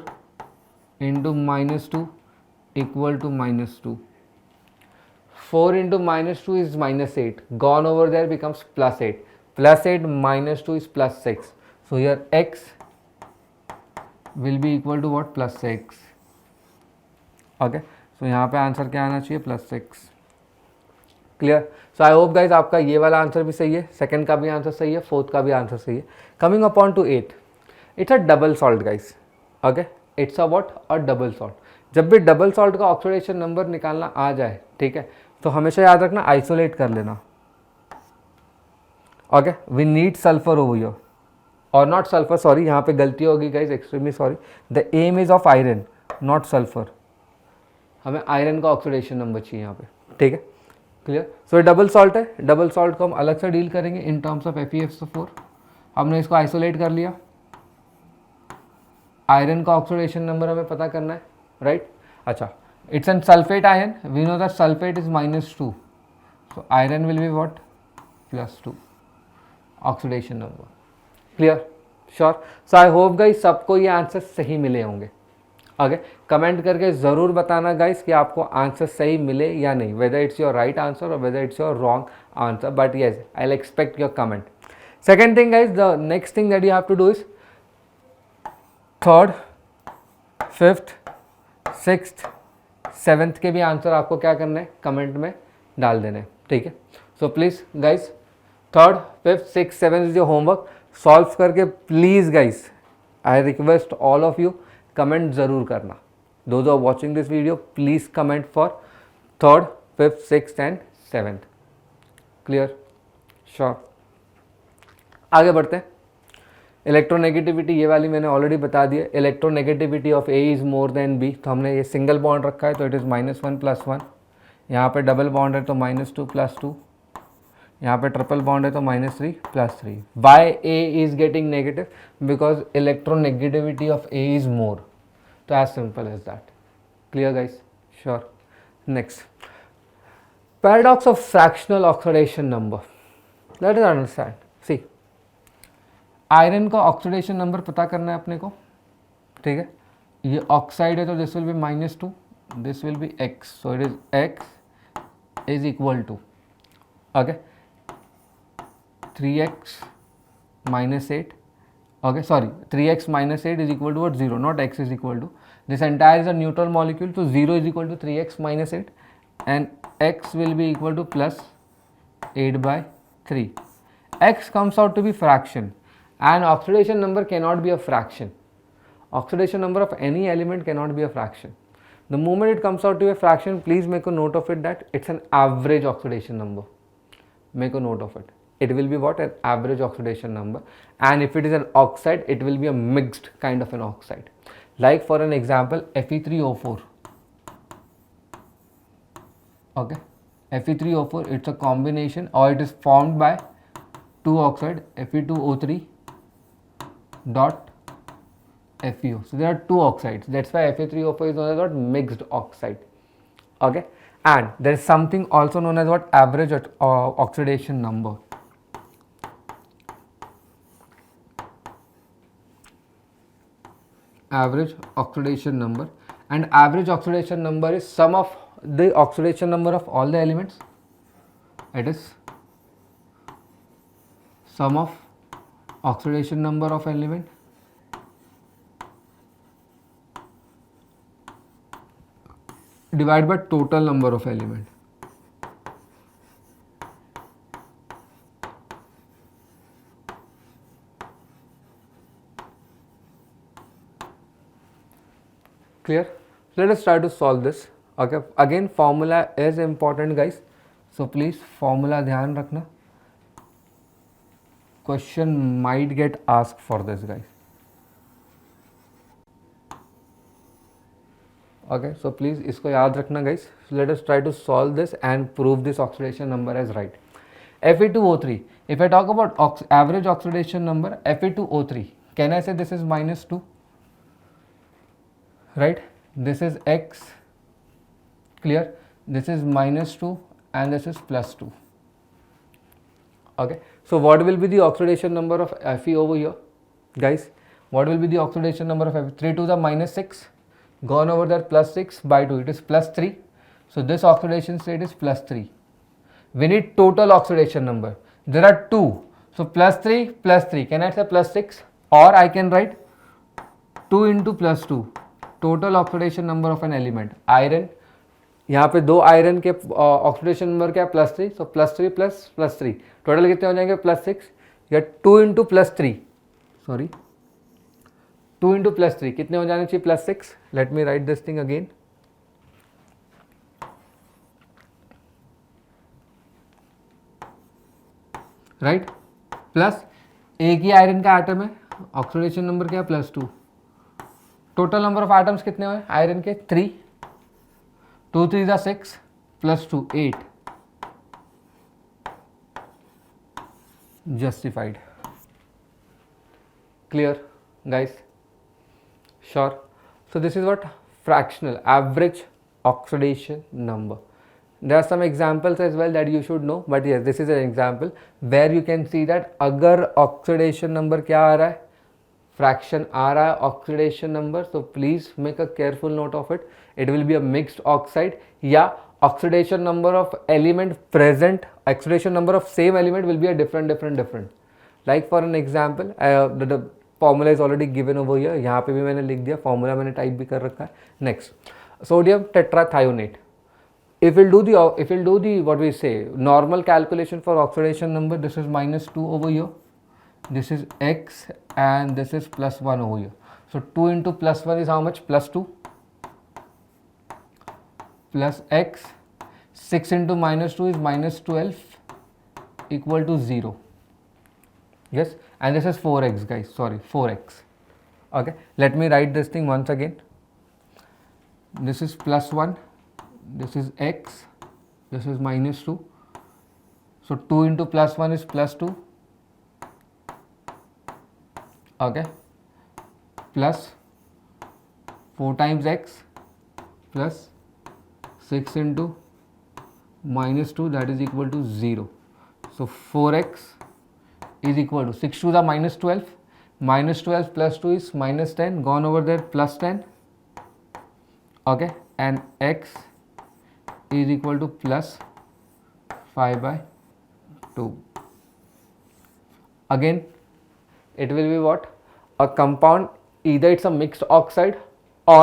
into -2 equal to -2. 4 into -2 is -8, gone over there becomes +8. +8 -2 is +6. So here X will be equal to what? +6. Okay, so यहाँ पे आंसर क्या आना चाहिए? +6. Clear? So I hope guys आपका ये वाला आंसर भी सही है, सेकंड का भी आंसर सही है, फोर्थ का भी आंसर सही है. Coming upon two 8, it's a double salt guys. Okay, it's a what? A double salt. जब भी डबल सॉल्ट का ऑक्सीडेशन नंबर निकालना आ जाए, ठीक है, तो हमेशा याद रखना आइसोलेट कर लेना. Okay, we need sulphur over here, और नॉट सल्फर, सॉरी यहाँ पे गलती होगी guys, extremely sorry. The M is of iron not sulphur. हमें आयरन का ऑक्सीडेशन नंबर चाहिए यहाँ पे, ठीक है, क्लियर? सो ये डबल सॉल्ट है, डबल सॉल्ट को हम अलग से डील करेंगे इन टर्म्स ऑफ FeSO4. हमने इसको आइसोलेट कर लिया. आयरन का ऑक्सीडेशन नंबर हमें पता करना है, राइट? अच्छा, it's an sulphate ion, we know that sulphate is -2, so iron will be what? +2 oxidation number. Clear? Sure? So I hope guys सबको ये आंसर सही मिले होंगे. ओके, कमेंट करके ज़रूर बताना गाइस कि आपको आंसर सही मिले या नहीं, whether it's your right answer और whether it's your wrong answer, but yes I will expect your comment. Second thing guys, the next thing that you have to do is third, fifth, sixth, seventh के भी answer आपको क्या करना है? Comment में डाल देने, ठीक है? So please guys, third, fifth, six, seventh is your homework. Solve करके please guys, I request all of you, comment ज़रूर करना. Those are watching this video, please comment for third, fifth, sixth and seventh. Clear? Sure? आगे बढ़ते हैं. Electronegativity ये वाली मैंने already बता दी है. Electronegativity of A is more than B, तो हमने ये सिंगल बॉन्ड रखा है तो इट इज़ -1 + 1. यहाँ पे डबल बॉन्ड है तो -2 + 2. यहाँ पे ट्रिपल बॉन्ड है तो -3 + 3. Why A is getting negative? Because electronegativity of A is more. तो as simple as that. Clear guys? Sure? Next, paradox of fractional oxidation number. Let us understand. See, iron का oxidation number पता करना है अपने को, ठीक है? ये ऑक्साइड है तो this will be -2, this will be x, so it is x is equal to, okay, 3x - 8, okay, sorry, 3x - 8 is equal to what? 0, not x is equal to. This entire is a neutral molecule, so 0 is equal to 3x - 8 and x will be equal to +8/3. X comes out to be fraction and oxidation number cannot be a fraction. Oxidation number of any element cannot be a fraction. The moment it comes out to be a fraction, please make a note of it that it's an average oxidation number. Make a note of it. It will be what? An average oxidation number. And if it is an oxide, it will be a mixed kind of an oxide. Like for an example, Fe3O4. Okay, Fe3O4, it's a combination, or it is formed by two oxide, Fe2O3 dot FeO. So there are two oxides. That's why Fe3O4 is known as what? Mixed oxide. Okay, and there is something also known as what? Average oxidation number. Average oxidation number, and average oxidation number is sum of the oxidation number of all the elements. It is sum of oxidation number of element divide by total number of element. Clear? Let us try to solve this. Okay, again formula is important guys, so please formula ध्यान रखना. Question might get asked for this guys. Okay, so please इसको याद रखना guys. So let us try to solve this and prove this oxidation number as right. Fe2O3. If I talk about average oxidation number Fe2O3, can I say this is -2? Right? This is X. Clear? This is -2 and this is +2. Okay. So what will be the oxidation number of Fe over here, guys? What will be the oxidation number of Fe? 3 to the -6. Gone over there, +6 by 2. It is +3. So this oxidation state is +3. We need total oxidation number. There are two. So +3 +3. Can I say +6? Or I can write 2 into +2. Total oxidation number of an element. Iron. यहाँ पे दो iron के oxidation number क्या है +3. सो +3 plus +3 total कितने हो जाएंगे +6 या 2 इंटू +3 सॉरी 2 इंटू +3 कितने हो जाने चाहिए +6. Let me right this thing again. Right plus एक ही आयरन का एटम है ऑक्सीडेशन नंबर क्या है +2. टोटल नंबर ऑफ एटम्स कितने हुए आयरन के 3. 2 3 is 6 +2 8. Justified. Clear guys? Sure. So this is what fractional average oxidation number. There are some examples as well that you should know, but yes, this is an example where you can see that अगर oxidation number क्या आ रहा है fraction आ रहा है oxidation number, so please make a careful note of it. It will be a mixed oxide या oxidation number of element present, oxidation number of same element will be a different. Like for an example, the formula is already given over here. यहाँ पे भी मैंने लिख दिया, formula मैंने type भी कर रखा है. Next, sodium tetrathionate. If we'll do the what we say normal calculation for oxidation number, this is -2 over here. This is X and this is +1 over here. So 2 into +1 is how much? +2 plus X. 6 into -2 is -12 equal to 0. Yes, and this is 4X guys, sorry 4X. Okay, let me write this thing once again. This is +1, this is X, this is -2. So 2 into +1 is +2. Okay, plus 4 times X plus 6 into -2, that is equal to 0. So 4X is equal to 6 to the -12. -12 plus 2 is -10, gone over there +10. Okay, and X is equal to +5/2. Again, it will be what? A compound, either it's a mixed oxide or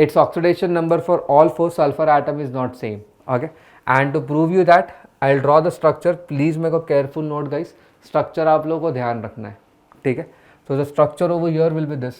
its oxidation number for all 4 sulfur atom is not same. Okay, and to prove you that I'll draw the structure. Please make a careful note guys, structure आप लोगों को ध्यान रखना है, ठीक है. So the structure over here will be this.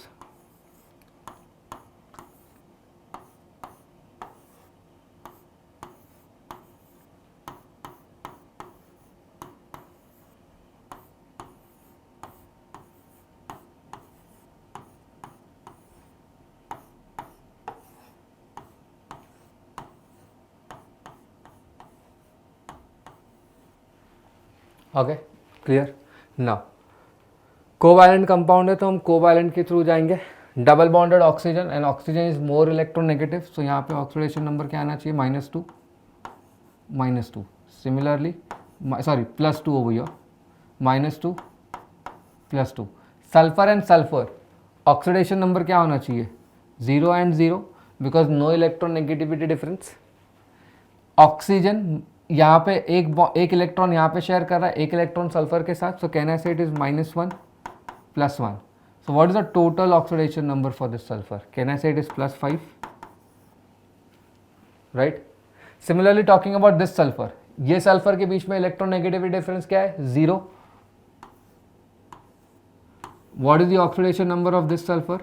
Okay, clear. Now covalent compound है तो हम कोवैलेंट के थ्रू जाएंगे. Double bonded oxygen and oxygen is more electronegative, so यहाँ पे ऑक्सीडेशन नंबर क्या आना चाहिए -2. Similarly sorry +2 over here, -2 +2. Sulphur and sulphur oxidation number क्या होना चाहिए 0 and 0 because no electronegativity difference. Oxygen यहाँ पे एक इलेक्ट्रॉन यहाँ पे शेयर कर रहा है, एक इलेक्ट्रॉन सल्फर के साथ, सो can I say it is -1 +1. So what is the total oxidation number for this sulphur? Can I say it is +5. Right. Similarly talking about this sulphur, ये सल्फर के बीच में इलेक्ट्रोनेगेटिविटी डिफरेंस क्या है? 0. What is the oxidation number of this sulfur?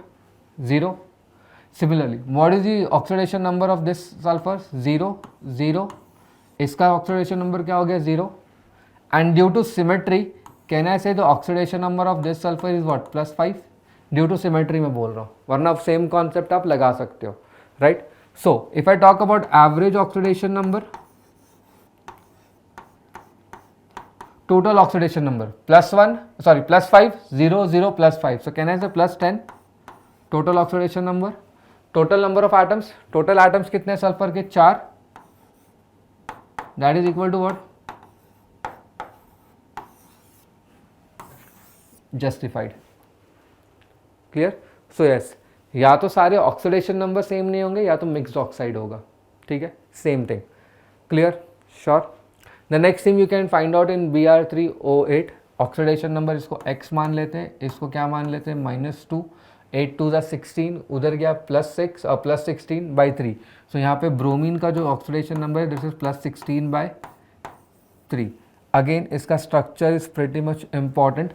0. Similarly, what is the oxidation number of this sulfur? 0, 0. इसका oxidation number क्या हो गया? 0. And due to symmetry, can I say the oxidation number of this sulfur is what? +5. Due to symmetry मैं बोल रहा हूँ, वरना आप same concept आप लगा सकते हो, right? So if I talk about average oxidation number, total oxidation number +5, 0, 0, +5. So can I say +10? Total oxidation number. Total number of atoms. Total atoms कितने सल्फर के? 4. That is equal to what? Justified. Clear? So yes, या तो सारे oxidation number same नहीं होंगे या तो mixed oxide होगा. ठीक है, same thing. Clear? Sure. The next thing you can find out in Br3O8 oxidation number, इसको x मान लेते हैं, इसको क्या मान लेते हैं? -2. 8 2 16, उधर गया +6 और +16/3. सो यहाँ पे ब्रोमीन का जो ऑक्सीडेशन नंबर है दिस इज +16/3. अगेन इसका structure is pretty much important.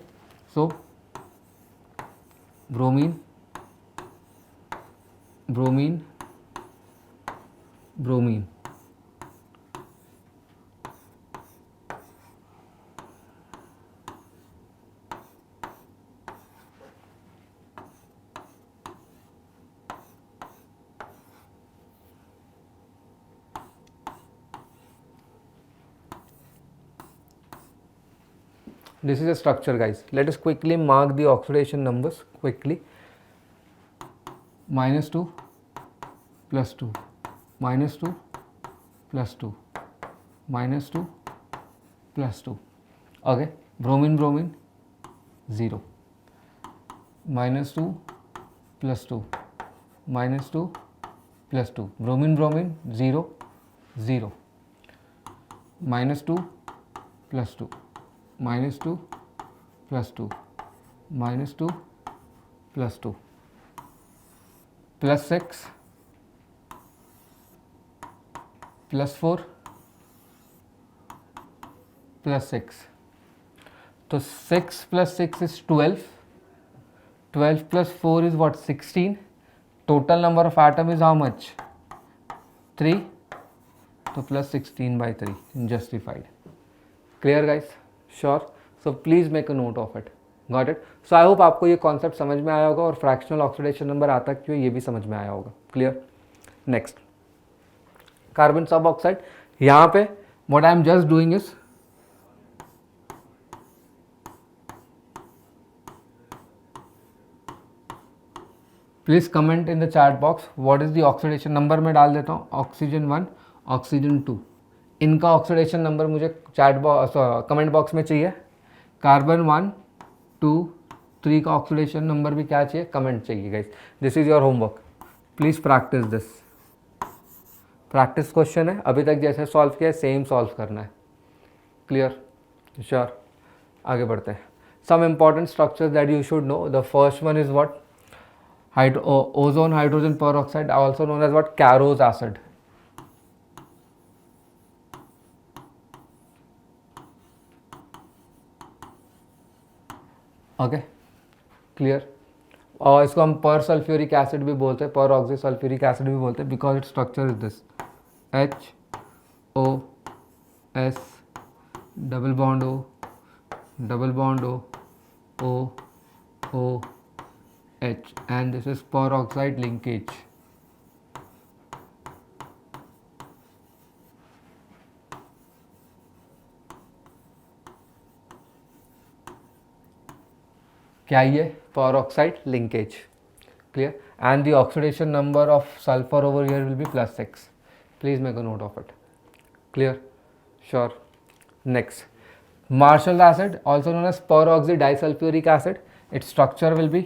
So bromine, bromine, bromine. This is a structure, guys. Let us quickly mark the oxidation numbers quickly. -2 +2, -2 +2, -2 +2. Okay. Bromine, bromine 0. -2 +2, -2 +2. Bromine, bromine 0, 0. -2 +2, -2 +2, -2 +2, +6 +4 +6. तो 6 + 6 is 12. 12 + 4 is what? 16. Total number of atom is how much? 3. तो +16/3. Justified. Clear, guys? Sure. So please make a note of it. Got it? So I hope आपको ये concept समझ में आया होगा और fractional oxidation number आता क्यों ये भी समझ में आया होगा. क्लियर? नेक्स्ट, कार्बन सब ऑक्साइड. यहाँ पे what I am just doing is please comment in the chat box what is the oxidation number. मैं डाल देता हूँ ऑक्सीजन 1, ऑक्सीजन 2. इनका ऑक्सीडेशन नंबर मुझे चैट बॉक्स कमेंट बॉक्स में चाहिए. कार्बन 1, 2, 3 का ऑक्सीडेशन नंबर भी क्या चाहिए? कमेंट चाहिए guys. This is your homework. Please practice this. Practice question है, अभी तक जैसे सॉल्व किया सेम सॉल्व करना है. क्लियर? श्योर. आगे बढ़ते हैं. Some important structures that you should know. The first one is what? ozone hydrogen peroxide, also known as what? Carros acid. Okay, clear. और इसको हम पर सल्फ्यूरिक एसिड भी बोलते हैं, पर ऑक्सी सल्फ्यूरिक एसिड भी बोलते हैं, because it structure is this HOS double bond O double bond O H, and this is peroxide linkage. क्या ये? peroxide linkage. Clear? And the oxidation number of sulfur over here will be +6. Please make a note of it. Clear? Sure. Next, Marshall acid, also known as peroxy disulfuric acid. Its structure will be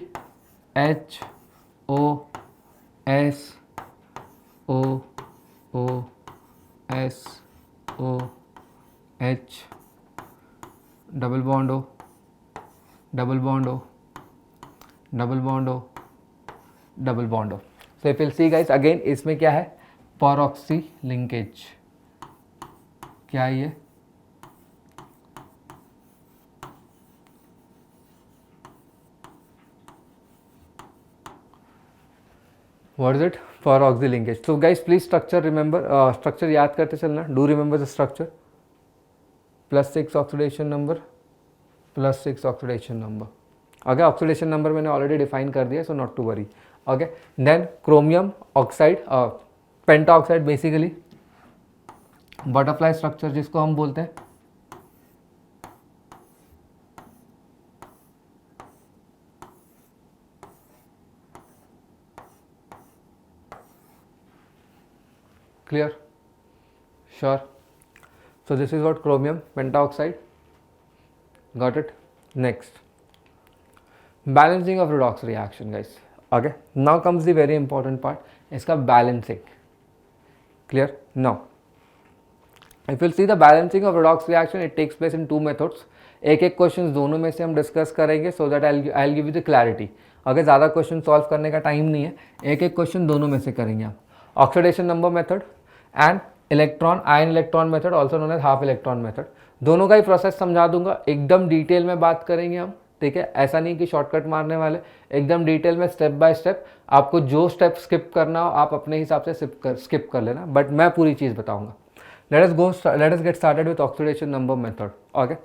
HOS OH double bond O double bond O double bond O double bond O. So if you'll see guys, again इसमें क्या है? परऑक्सी linkage, क्या है ये? What is it? Peroxy linkage. So guys, please structure remember, structure याद करते चलना. Do remember the structure. +6 oxidation number, +6 oxidation number. Okay, oxidation number मैंने already define कर दिया, so not to worry. Okay, then chromium oxide, pentaoxide basically, butterfly structure जिसको हम बोलते हैं. Clear? Sure. So this is what chromium pentaoxide. Got it? Next, balancing of redox reaction, guys. Okay. Now comes the very important part. इसका balancing. Clear? Now, if you'll see the balancing of redox reaction, it takes place in two methods. एक एक question दोनों में से हम discuss करेंगे so that I give you the clarity. अगर ज़्यादा क्वेश्चन सॉल्व करने का टाइम नहीं है, एक एक क्वेश्चन दोनों में से करेंगे आप. Oxidation number method and electron ion electron method, also known as half electron method. दोनों का ही प्रोसेस समझा दूंगा, एकदम डिटेल में बात करेंगे हम. ठीक है, ऐसा नहीं कि शॉर्टकट मारने वाले, एकदम डिटेल में स्टेप बाय स्टेप. आपको जो स्टेप स्किप करना हो आप अपने हिसाब से स्किप कर लेना, बट मैं पूरी चीज़ बताऊंगा. Let us get started with oxidation number method. Okay,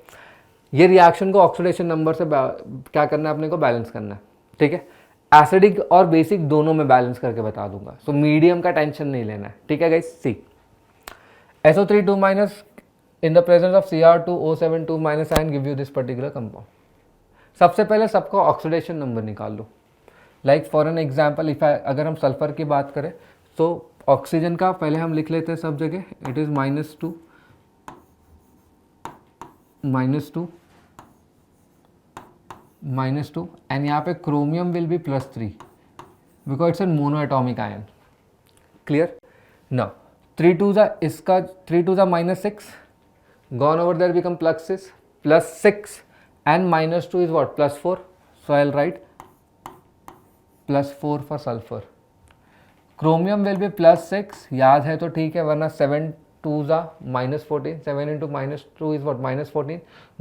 ये रिएक्शन को ऑक्सीडेशन नंबर से क्या करना है, अपने को बैलेंस करना है. ठीक है, एसिडिक और बेसिक दोनों में बैलेंस करके बता दूंगा, सो मीडियम का टेंशन नहीं लेना है. ठीक है guys, C SO3 2- in the presence of Cr2 O7 2- ion give you this particular compound. सबसे पहले सबको ऑक्सीडेशन नंबर निकाल लो. लाइक फॉर एन एग्जाम्पल, अगर हम सल्फर की बात करें तो ऑक्सीजन का पहले हम लिख लेते हैं सब जगह, इट इज़ -2 -2 एंड यहाँ पे chromium will be +3 because it's an mono atomic ion. Clear? Now 3 2 इसका 3 2 -6 gone over there become +6 and -2 is what, +4. So I'll write +4 for sulfur. Chromium will be +6, याद है तो ठीक है, वरना 7 2 -14, 7 into -2 is what, -14,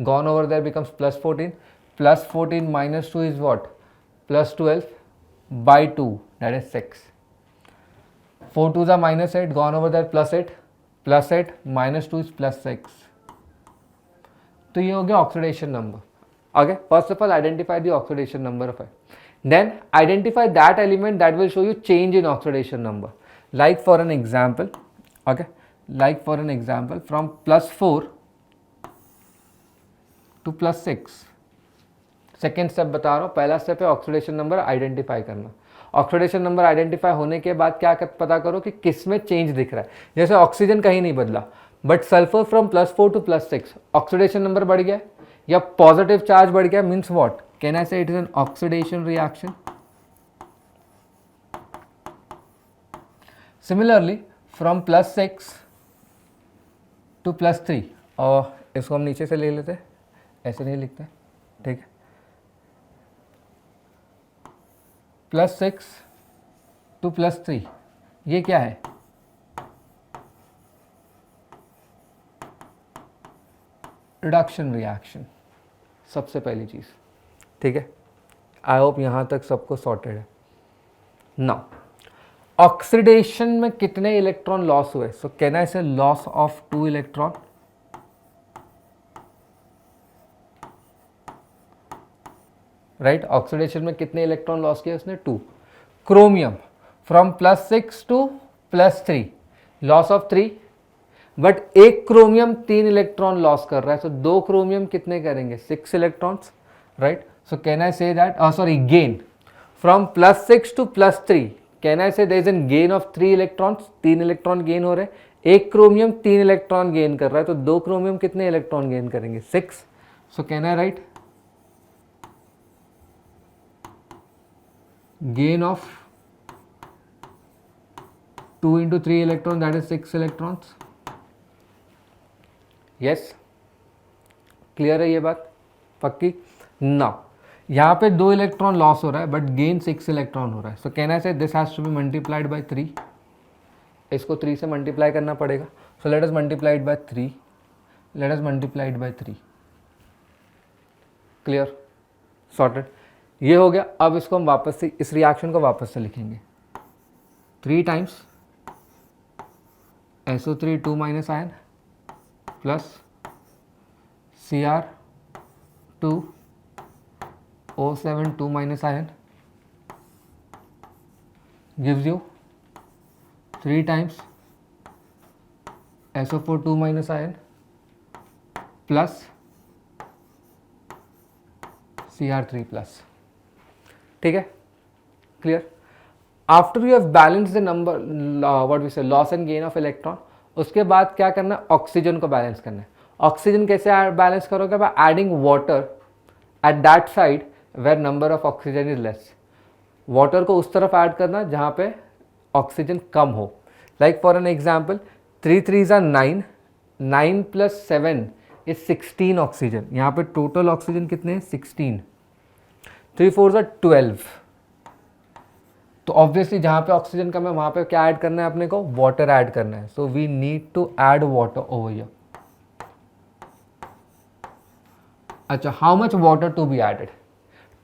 gone over there becomes +14, +14 -2 is what, +12 by 2, that is 6. 4 2 -8, gone over there +8, +8 -2 is +6. तो ये हो गया oxidation number. Okay, first of all identify the oxidation number of it. Then identify that element that will show you change in oxidation number. Like for an example, okay, like for an example, from +4 to +6. Second step बता रहा हूँ. पहला step है oxidation number identify करना. Oxidation number identify होने के बाद क्या पता करो कि किस में चेंज दिख रहा है. जैसे ऑक्सीजन कहीं नहीं बदला, but sulphur from +4 to +6 oxidation number बढ़ गया या पॉजिटिव चार्ज बढ़ गया. Means what, can I say it is an oxidation reaction. Similarly from +6 to +3, और इसको हम नीचे से ले लेते हैं, ऐसे नहीं लिखते. ठीक है, +6 to +3 ये क्या है, रिडक्शन रिएक्शन. सबसे पहली चीज़. ठीक है, आई होप यहाँ तक सबको सॉर्टेड है. नाउ ऑक्सीडेशन में कितने इलेक्ट्रॉन लॉस हुए. सो can I say loss of 2 electron. Right, oxidation में कितने इलेक्ट्रॉन लॉस किए उसने, 2. Chromium from +6 to +3 loss of 3, but एक क्रोमियम 3 इलेक्ट्रॉन लॉस कर रहा है. सो 2 क्रोमियम कितने करेंगे, 6 electrons. Right, so can I say that, sorry, gain from +6 to +3, can I say there is an gain of 3 electrons. 3 electron gain हो रहे हैं. एक क्रोमियम 3 इलेक्ट्रॉन गेन कर रहा है, तो 2 क्रोमियम कितने इलेक्ट्रॉन गेन करेंगे, 6. सो can I right gain of 2 into 3 electron, that is 6 electrons. yes, clear है ये बात, पक्की. ना यहाँ पे 2 इलेक्ट्रॉन लॉस हो रहा है बट गेन 6 इलेक्ट्रॉन हो रहा है. सो can I say this has to be multiplied by 3. इसको 3 से मल्टीप्लाई करना पड़ेगा. So let us multiply it by 3. Let us multiply it by 3. Clear, sorted. ये हो गया. अब इसको हम वापस से इस रिएक्शन को वापस से लिखेंगे. 3 times SO3 2 minus ion plus Cr2 O7 2 minus ion gives you 3 times SO4 2 minus ion plus Cr3 plus. ठीक है, clear. After you have balance the number what we say loss and gain of electron, उसके बाद क्या करना है, oxygen को balance करना है. ऑक्सीजन कैसे बैलेंस करोगे, by adding water at that side where number of oxygen is less. Water को उस तरफ ऐड करना जहाँ पे ऑक्सीजन कम हो. Like for an example 3 3s are 9, 9 plus 7 is 16 oxygen. यहाँ पे टोटल ऑक्सीजन कितने हैं, 16. 3 4s are 12. तो ऑब्वियसली जहाँ पे ऑक्सीजन कम है वहाँ पे क्या ऐड करना है अपने को, वाटर ऐड करना है. So we need to add water over here. अच्छा, how much water to be added.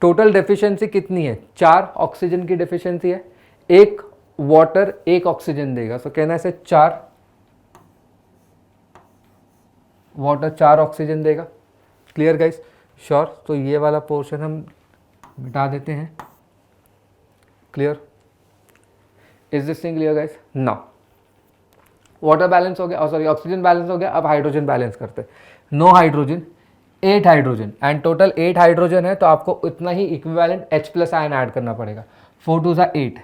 Total deficiency कितनी है, 4 ऑक्सीजन की डेफिशिएंसी है. एक वाटर 1 ऑक्सीजन देगा. सो कहना है से 4 वाटर 4 ऑक्सीजन देगा. Clear guys, sure. तो ये वाला पोर्शन हम मिटा देते हैं. Clear, is this thing clear guys. Now water balance हो गया, सॉरी ऑक्सीजन बैलेंस हो गया. अब हाइड्रोजन बैलेंस करते हैं. No hydrogen, 8 hydrogen and total 8 hydrogen है. तो आपको उतना ही equivalent H plus ion add करना पड़ेगा. 4 2s are 8.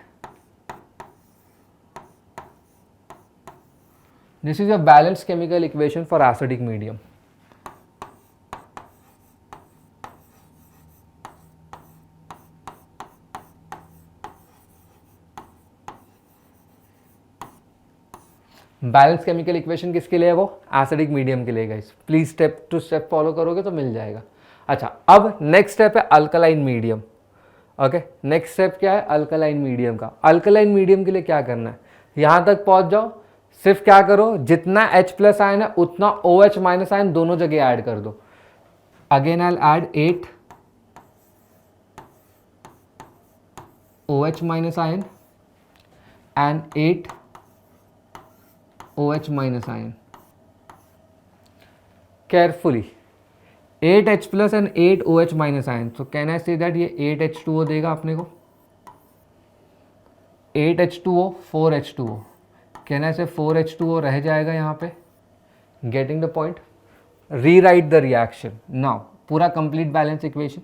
This is a balance chemical equation for acidic medium. Balance chemical equation किसके लिए है, वो एसिडिक मीडियम के लिए. Guys please step to step follow करोगे तो मिल जाएगा. अच्छा, अब नेक्स्ट स्टेप है alkaline medium. Okay, next step क्या है, अल्कलाइन मीडियम का. अल्कलाइन मीडियम के लिए क्या करना है, यहां तक पहुंच जाओ. सिर्फ क्या करो, जितना H प्लस आयन है उतना OH माइनस आयन दोनों जगह ऐड कर दो. Again I add 8 OH minus ion and 8 OH minus ion. Carefully, 8 H plus and 8 OH minus ion. So can I say that ये 8 H2O देगा अपने को, 8 H2O 4 H2O. Can I say 4 H2O रह जाएगा यहाँ पे. Getting the point. Rewrite the reaction. Now पूरा complete balance equation.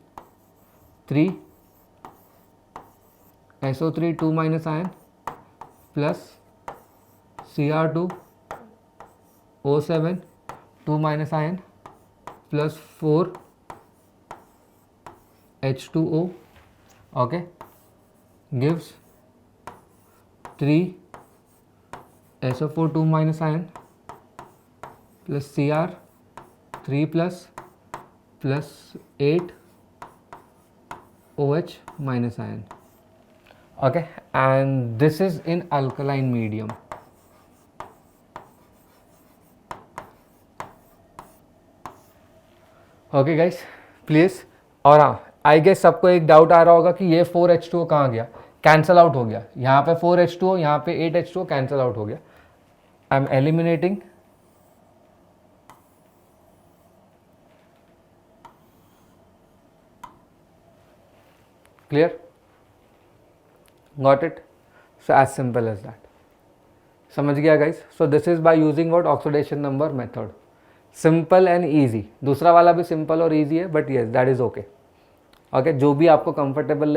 3 SO3 2 minus ion plus Cr2 O7 2 minus ion plus 4 H2O, okay, gives 3 SO4 2 minus ion plus Cr 3 plus 8 OH minus ion. Okay, and this is in alkaline medium. Okay guys, please. और हाँ, I guess सबको एक doubt आ रहा होगा कि ये 4H2O कहाँ गया, कैंसल आउट हो गया. यहाँ पे 4H2O, यहाँ पे 8H2O कैंसल आउट हो गया. I am eliminating. Clear, got it. So as simple as that. समझ गया guys. So this is by using what, oxidation number method. Simple and easy. दूसरा वाला भी सिंपल और ईजी है, but yes that is okay. Okay, जो भी आपको कंफर्टेबल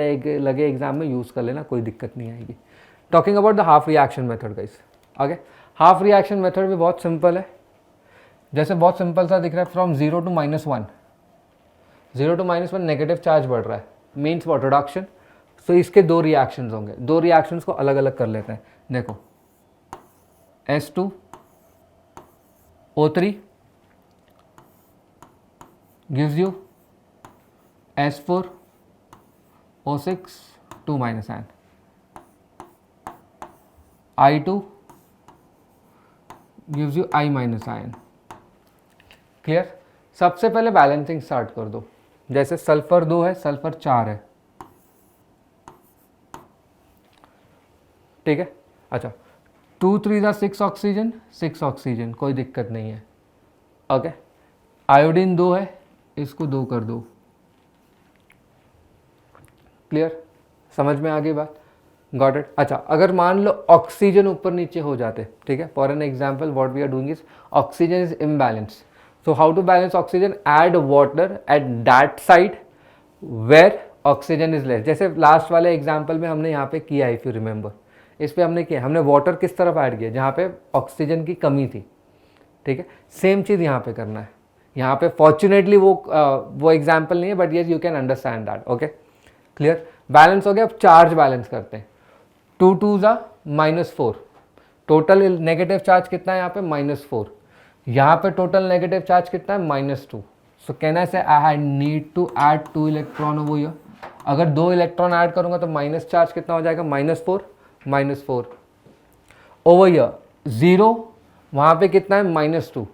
लगे एग्जाम में यूज़ कर लेना, कोई दिक्कत नहीं आएगी. Talking about the half reaction method guys. Okay, half reaction method भी बहुत सिंपल है. जैसे बहुत सिंपल सा दिख रहा है, from 0 to -1. 0 to -1 negative charge बढ़ रहा है, मीन्स वॉट, रिडक्शन. सो इसके 2 रिएक्शंस होंगे. 2 रिएक्शंस को अलग अलग कर लेते हैं. देखो, S2O3 gives you S4O6 2 minus ion. I2 gives you I minus ion. Clear. सबसे पहले बैलेंसिंग स्टार्ट कर दो। जैसे सल्फर 2 है, सल्फर 4 है, ठीक है। अच्छा, 2 3 ज़ा 6 ऑक्सीजन, 6 ऑक्सीजन, कोई दिक्कत नहीं है। ओके, आयोडीन 2 है, इसको 2 कर दो। क्लियर, समझ में आ गई बात? Got it. अच्छा, अगर मान लो ऑक्सीजन ऊपर नीचे हो जाते, ठीक है, for an example what we are doing is oxygen is imbalance, so how to balance oxygen? Add water at that side where oxygen is less. जैसे लास्ट वाले एग्जाम्पल में हमने यहाँ पे किया, इफ यू रिमेंबर, इस पे हमने किया, हमने वाटर किस तरफ ऐड किया? जहाँ पे ऑक्सीजन की कमी थी, ठीक है। सेम चीज़ यहाँ पे करना है। यहाँ पे फॉर्चुनेटली वो एग्जाम्पल नहीं है, but yes you can understand that. Okay, clear. Balance हो गया। अब चार्ज बैलेंस करते हैं। 2 2 ज़ा -4, टोटल नेगेटिव चार्ज कितना है यहाँ पे? -4। यहाँ पे टोटल नेगेटिव चार्ज कितना है? -2। सो can I say I need to add 2 electron over here. अगर 2 इलेक्ट्रॉन ऐड करूँगा तो माइनस चार्ज कितना हो जाएगा? -4 ओवर हियर 0। वहाँ पे कितना है? -2।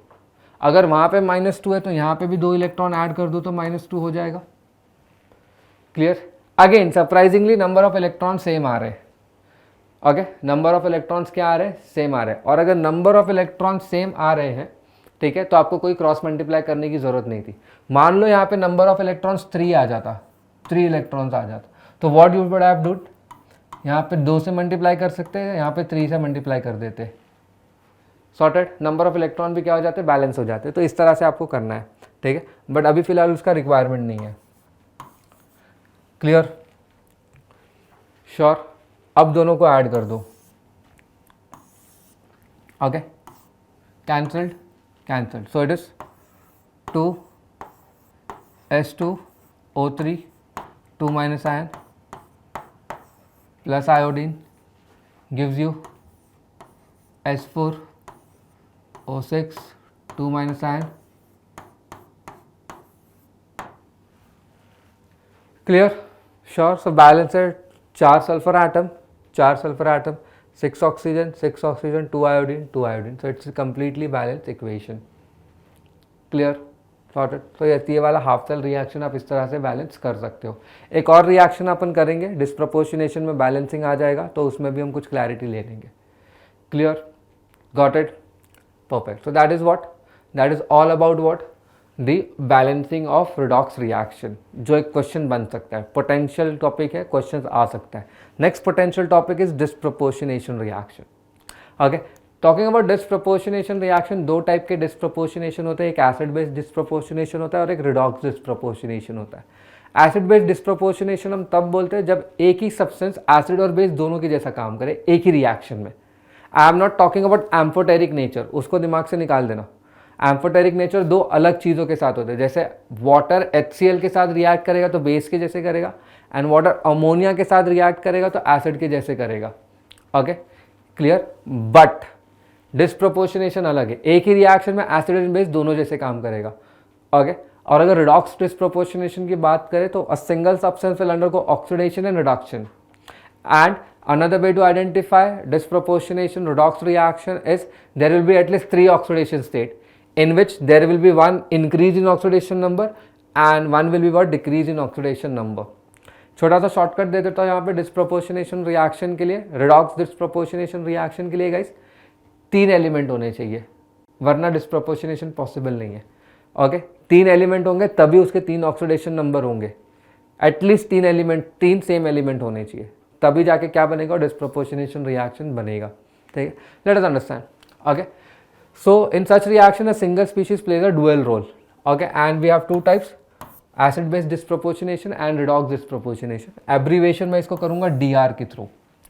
अगर वहाँ पे -2 है तो यहाँ पे भी 2 इलेक्ट्रॉन ऐड कर दो तो -2 हो जाएगा। Clear. Again surprisingly number of electron same आ रहे हैं। ओके, नंबर ऑफ इलेक्ट्रॉन्स क्या आ रहे हैं? सेम आ रहे हैं। और अगर नंबर ऑफ इलेक्ट्रॉन सेम आ रहे हैं, ठीक है, तो आपको कोई क्रॉस मल्टीप्लाई करने की जरूरत नहीं थी। मान लो यहाँ पे नंबर ऑफ इलेक्ट्रॉन्स 3 आ जाता, 3 इलेक्ट्रॉन्स आ जाता, तो what you would have dude? यहाँ पे 2 से मल्टीप्लाई कर सकते हैं, यहाँ पे 3 से मल्टीप्लाई कर देते। सॉर्टेड। नंबर ऑफ इलेक्ट्रॉन भी क्या हो जाते हैं? बैलेंस हो जाते हैं। तो इस तरह से आपको करना है, ठीक है, बट अभी फिलहाल उसका रिक्वायरमेंट नहीं है। Clear, sure. अब दोनों को ऐड कर दो। Okay, cancelled, cancelled. So it is 2s2O3 2 minus ion plus iodine gives you S4O6 2 minus ion. Clear? Sure. So balance है 4 sulfur atom, 6 oxygen, 2 iodine, 2 iodine. So it's a completely balanced equation. Clear? Sorted. तो ये वाला half cell reaction आप इस तरह से balance कर सकते हो। एक और रिएक्शन अपन करेंगे, डिस्प्रपोर्शनेशन में बैलेंसिंग आ जाएगा, तो उसमें भी हम कुछ क्लैरिटी ले लेंगे। Clear? Got it? Perfect. So that is what, that is all about what, the balancing of redox reaction, जो एक क्वेश्चन बन सकता है, पोटेंशियल टॉपिक है, क्वेश्चन आ सकता है। Next potential topic is disproportionation reaction. Okay, talking about disproportionation reaction, 2 type के disproportionation होते हैं, एक एसिड बेस्ड डिस्प्रपोर्शनेशन होता है और एक रिडॉक्स डिस्प्रपोर्शनेशन होता है। एसिड बेस्ड डिस्प्रपोर्शनेशन हम तब बोलते हैं जब एक ही सब्सटेंस एसिड और बेस दोनों की जैसा काम करे एक ही रिएक्शन में। I am not talking about amphoteric nature, उसको दिमाग से निकाल देना। एम्फोटेरिक नेचर 2 अलग चीज़ों के साथ होते हैं। जैसे वाटर HCl के साथ रिएक्ट करेगा तो बेस के जैसे करेगा, एंड वाटर अमोनिया के साथ रिएक्ट करेगा तो एसिड के जैसे करेगा। Okay, clear? बट डिस्प्रपोर्शनेशन अलग है, एक ही रिएक्शन में एसिड एंड बेस दोनों जैसे काम करेगा। ओके, और अगर रिडॉक्स डिस्प्रपोर्शनेशन की बात करें तो a single substance will undergo oxidation and reduction, and another way to identify disproportionation redox reaction is there will be at least 3 oxidation state in which there will be one increase in oxidation number and one will be what, decrease in oxidation number. छोटा सा shortcut दे देता हूँ यहाँ पे disproportionation reaction के लिए, redox disproportionation reaction के लिए गाइस 3 एलिमेंट होने चाहिए, वरना डिस्प्रपोर्शनेशन पॉसिबल नहीं है। ओके, 3 एलिमेंट होंगे तभी उसके 3 ऑक्सीडेशन नंबर होंगे, एटलीस्ट 3 एलिमेंट, 3 सेम एलिमेंट होने चाहिए, तभी जाके क्या बनेगा, डिस्प्रपोर्शनेशन रिएक्शन बनेगा। ठीक है, let us understand. Okay, so in such reaction a single species plays a dual role. Okay, and we have 2 types, acid based disproportionation and redox disproportionation. Abbreviation में इसको करूंगा DR के through.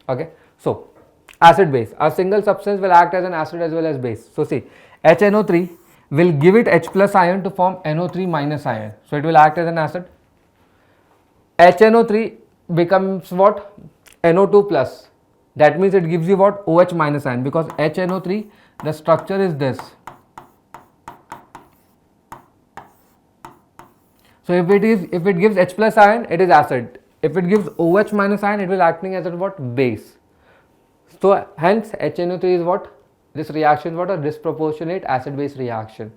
Okay, so acid base, a single substance will act as an acid as well as base. So see, HNO3 will give it H plus ion to form NO3 minus ion, so it will act as an acid. HNO3 becomes what, NO2 plus, that means it gives you what, OH minus ion, because HNO3 the structure is this. So if it gives H plus ion, it is acid. If it gives OH minus ion, it will acting as a what, base. So hence HNO3 is what, This reaction is what? A disproportionate acid base reaction.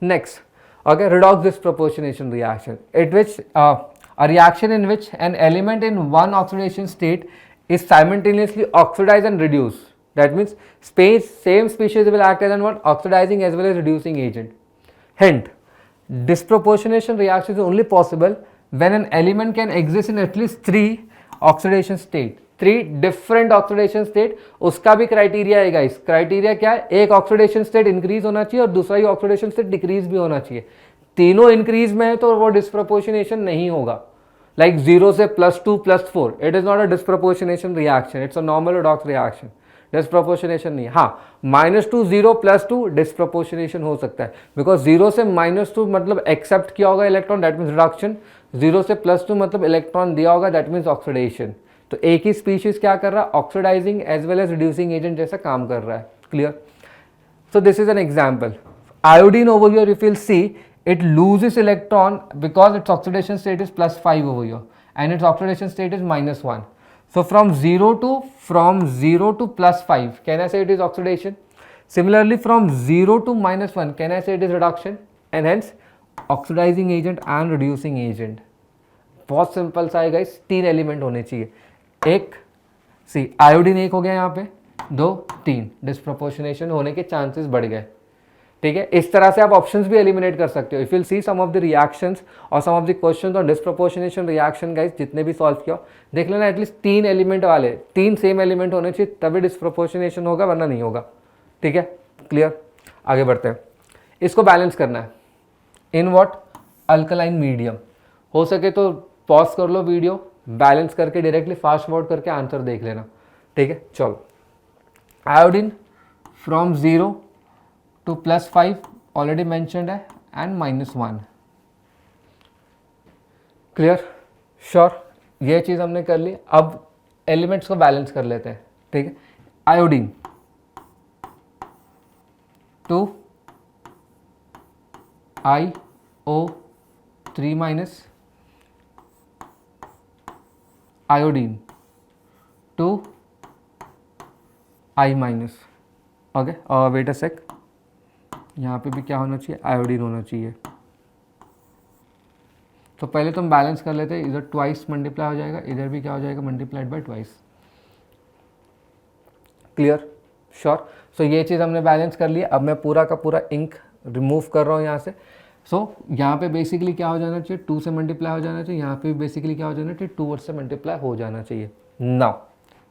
Next, okay, redox disproportionation reaction, at which a reaction in which an element in one oxidation state is simultaneously oxidized and reduced. That means same species will act as an what? Oxidizing as well as reducing agent. Hint, disproportionation reaction is only possible when an element can exist in at least three oxidation state, three different oxidation state. उसका भी criteria है guys. Criteria क्या है? एक oxidation state increase होना चाहिए और दूसरा ही ऑक्सीडेशन स्टेट डिक्रीज भी होना चाहिए. तीनों इंक्रीज में है तो वो डिस्प्रोपोर्शनेशन नहीं होगा. लाइक 0 से +2 +4, it is not a disproportionation reaction, it's a normal redox reaction. Disproportionation नहीं. हाँ, -2 0 +2 डिस्प्रोपोर्शनेशन हो सकता है, बिकॉज 0 से -2 मतलब एक्सेप्ट किया होगा इलेक्ट्रॉन, दैट मीन्स रिडक्शन. 0 से +2 मतलब इलेक्ट्रॉन दिया होगा, दैट मीन्स ऑक्सीडेशन. तो एक ही स्पीशीज क्या कर रहा है? Oxidising as well as reducing agent जैसा काम कर रहा है. Clear? So this is an example. Iodine over here if you'll see it loses electron because its oxidation state is +5 over here and its oxidation state is -1. So from 0 to +5, can I say it is oxidation? Similarly from 0 to -1, can I say it is reduction? And hence oxidizing agent and reducing agent. बहुत simple सा है guys. 3 element होने चाहिए. एक सी iodine एक हो गया यहाँ पे, 2 3 डिस्प्रोपोर्शनेशन होने के चांसेस बढ़ गए. ठीक है, इस तरह से आप ऑप्शंस भी एलिमिनेट कर सकते हो. If you see some of the reactions और some of the questions on disproportionation reaction guys, जितने भी सॉल्व किया देख लेना, एटलीस्ट 3 एलिमेंट वाले, 3 सेम एलिमेंट होने चाहिए तभी डिस्प्रोपोर्शनेशन होगा, वरना नहीं होगा. ठीक है, क्लियर? आगे बढ़ते हैं. इसको बैलेंस करना है इन व्हाट? Alkaline medium. हो सके तो पॉज कर लो वीडियो, बैलेंस करके डायरेक्टली फास्ट फॉरवर्ड करके आंसर देख लेना. ठीक है, चलो. Iodine from 0 to +5 already mentioned है एंड -1. क्लियर? श्योर? ये चीज़ हमने कर ली. अब एलिमेंट्स को बैलेंस कर लेते हैं. ठीक है, iodine 2 IO3- iodine 2 I-. Okay, और वेट अ सेक, यहाँ पे भी क्या होना चाहिए? आयोडीन होना चाहिए. तो पहले तो हम बैलेंस कर लेते हैं. इधर ट्वाइस मल्टीप्लाई हो जाएगा, इधर भी क्या हो जाएगा? Multiplied by twice. Clear? Sure? So ये चीज़ हमने बैलेंस कर लिया. अब मैं पूरा का पूरा इंक रिमूव कर रहा हूँ यहाँ से. सो यहाँ पे बेसिकली क्या हो जाना चाहिए? 2 से मल्टीप्लाई हो जाना चाहिए. यहाँ पे बेसिकली क्या हो जाना चाहिए? 2 से मल्टीप्लाई हो जाना चाहिए. नाउ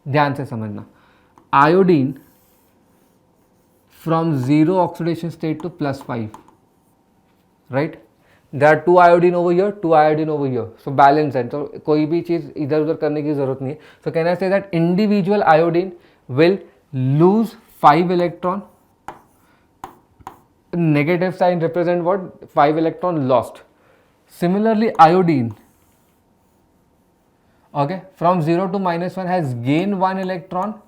ध्यान से समझना. Iodine from 0 oxidation state to +5, right? There are 2 iodine over here, 2 iodine over here, so balance है. तो कोई भी चीज़ इधर उधर करने की जरूरत नहीं है. So can I say that individual iodine will lose 5 electron? Negative sign represent what? 5 electron lost. Similarly iodine, okay, from 0 to -1 has gained 1 electron.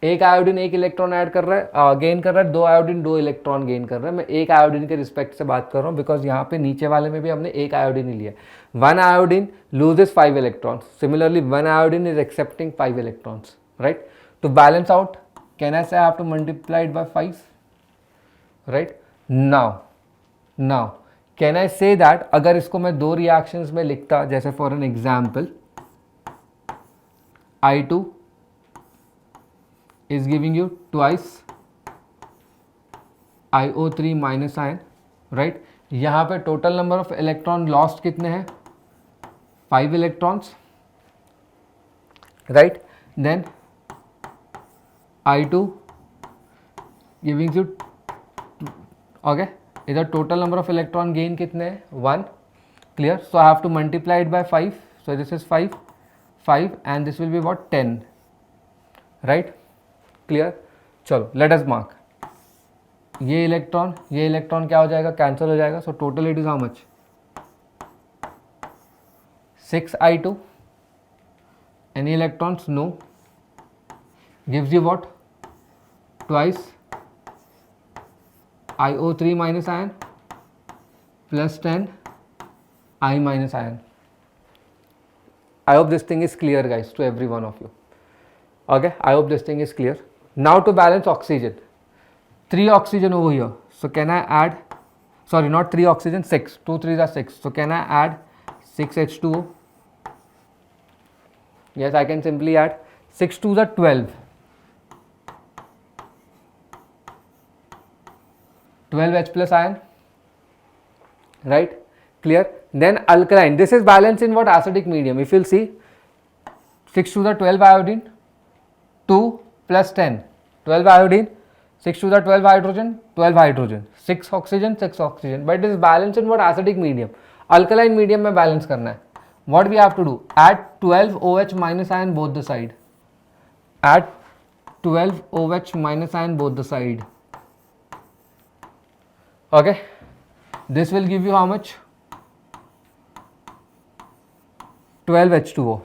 एक आयोडीन एक इलेक्ट्रॉन ऐड कर रहा है, गेन कर रहा है. 2 आयोडीन 2 इलेक्ट्रॉन गेन कर रहा है. मैं एक आयोडीन के रिस्पेक्ट से बात कर रहा हूँ, बिकॉज यहाँ पे नीचे वाले में भी हमने एक आयोडीन ही लिया. 1 iodine loses 5 electrons. Similarly 1 iodine is accepting 5 electrons, right? To balance out, can I say I have to multiply it by 5, right? Now can I say that अगर इसको मैं 2 रिएक्शंस में लिखता, जैसे for an example I2 is giving you twice IO3- ion, right? यहाँ पे total number of electron lost कितने हैं? 5 electrons, right? Then I2 giving you, okay, इधर total number of electron gain कितने हैं? 1. Clear? So I have to multiply it by 5. So this is 5 and this will be what? 10, right? Clear? चलो let us mark. ये electron क्या हो जाएगा? Cancel हो जाएगा. So total it is how much? 6 I2. Any electrons? No. Gives you what? Twice IO3- ion plus 10 I- ion. I hope this thing is clear guys to every one of you. Okay, I hope this thing is clear. Now to balance oxygen, 3 oxygen over here. So can I add, sorry, not 3 oxygen, 6. 2 3s are 6. So can I add 6 H2O? Yes, I can simply add 6 2s are 12. 12 H plus ion, right? Clear? Then alkaline. This is balanced in what? Acidic medium. If you'll see, 6 to the 12 iodine, 2 plus 10, 12 iodine, 6 to the 12 hydrogen, 12 hydrogen, 6 oxygen, 6 oxygen. But it is balanced in what? Acidic medium. Alkaline medium में balance करना है. What we have to do? Add 12 OH minus ion both the side. Add 12 OH minus ion both the side. Okay. This will give you how much? 12 H2O.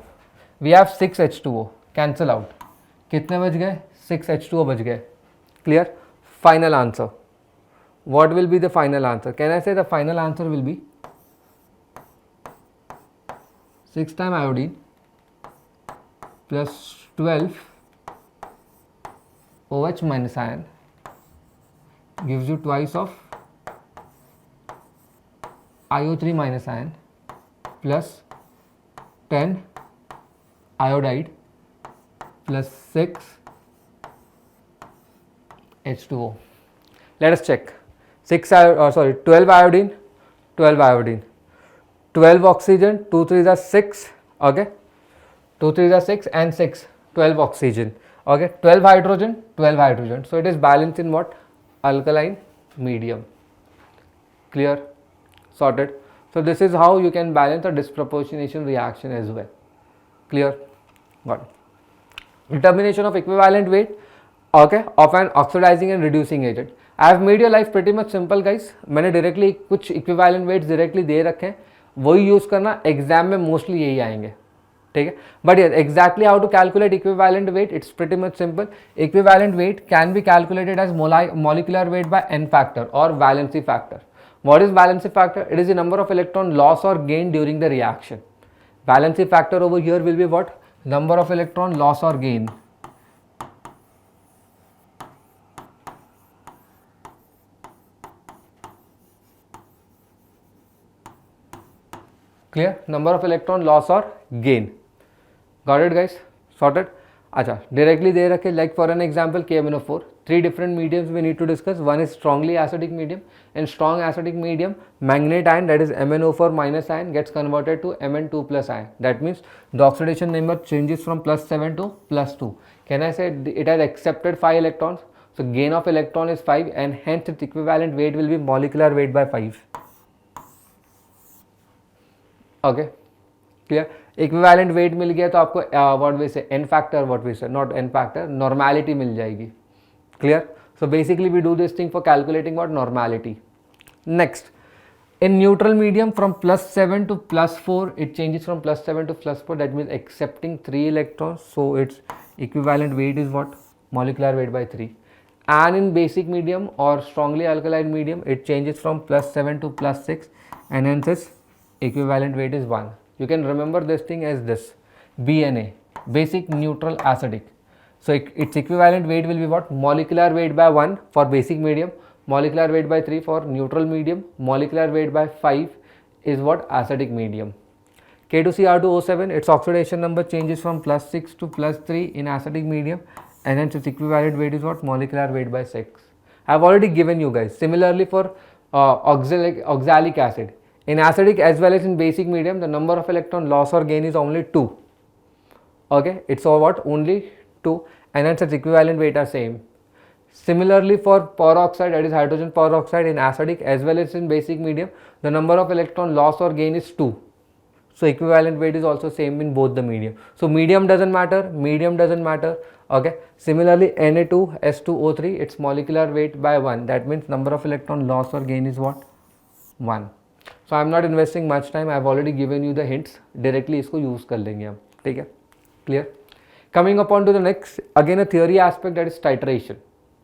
We have 6 H2O. Cancel out. कितने बच गए? 6 H2O बच गए. Clear? Final answer. What will be the final answer? Can I say the final answer will be 6 times iodine plus 12 OH minus ion gives you twice of IO3 minus ion plus 10 iodide plus 6 H2O. Let us check. 12 iodine, 12 iodine, 12 oxygen, 2 3s are 6, okay, 2 3s are 6 and 6, 12 oxygen, okay, 12 hydrogen, 12 hydrogen. So it is balanced in what? Alkaline medium. Clear? Sorted. So this is how you can balance a disproportionation reaction as well. Clear? Got it. Determination of equivalent weight, okay, of an oxidizing and reducing agent. I have made your life pretty much simple guys. मैंने directly कुछ equivalent weights directly दे रखे हैं, वही use करना. Exam में mostly यही आएंगे, ठीक है. But yes, exactly how to calculate equivalent weight, it's pretty much simple. Equivalent weight can be calculated as molecular weight by n factor or valency factor. What is valency factor? It is the number of electron loss or gain during the reaction. Valency factor over here will be what? Number of electron loss or gain. Clear? Number of electron loss or gain. Got it guys? Sorted? अच्छा, directly दे रखे, like for an example KMnO4, 3 different mediums we need to discuss. One is strongly acidic medium. In strong acidic medium, manganate ion, that is MnO4 minus ion, gets converted to Mn2 plus ion. That means the oxidation number changes from +7 to +2. Can I say it has accepted 5 electrons? So gain of electron is 5 and hence its equivalent weight will be molecular weight by 5. Okay, clear? Equivalent weight मिल गया तो आपको what we say n factor, what we say not n factor, normality मिल जाएगी. Clear? So basically we do this thing for calculating what? Normality. Next, in neutral medium from +7 to +4, it changes from +7 to +4. That means accepting 3 electrons. So its equivalent weight is what? Molecular weight by 3. And in basic medium or strongly alkaline medium, it changes from +7 to +6 and hence its equivalent weight is 1. You can remember this thing as this, BNA, basic neutral acidic. So its equivalent weight will be what? Molecular weight by 1 for basic medium, molecular weight by 3 for neutral medium, molecular weight by 5 is what? Acidic medium. K2Cr2O7, its oxidation number changes from +6 to +3 in acidic medium and hence its equivalent weight is what? Molecular weight by 6. I have already given you guys. Similarly for oxalic acid. In acidic as well as in basic medium, the number of electron loss or gain is only 2. Okay, it's all what? Only 2 and hence its equivalent weight are same. Similarly for peroxide, that is hydrogen peroxide, in acidic as well as in basic medium, the number of electron loss or gain is 2. So equivalent weight is also same in both the medium. So medium doesn't matter, medium doesn't matter. Okay, similarly Na2S2O3, its molecular weight by 1. That means number of electron loss or gain is what? 1. So I am not investing much time. I have already given you the hints. Directly इसको use कर लेंगे हम, ठीक है? Clear? Coming upon to the next, again a theory aspect, that is titration.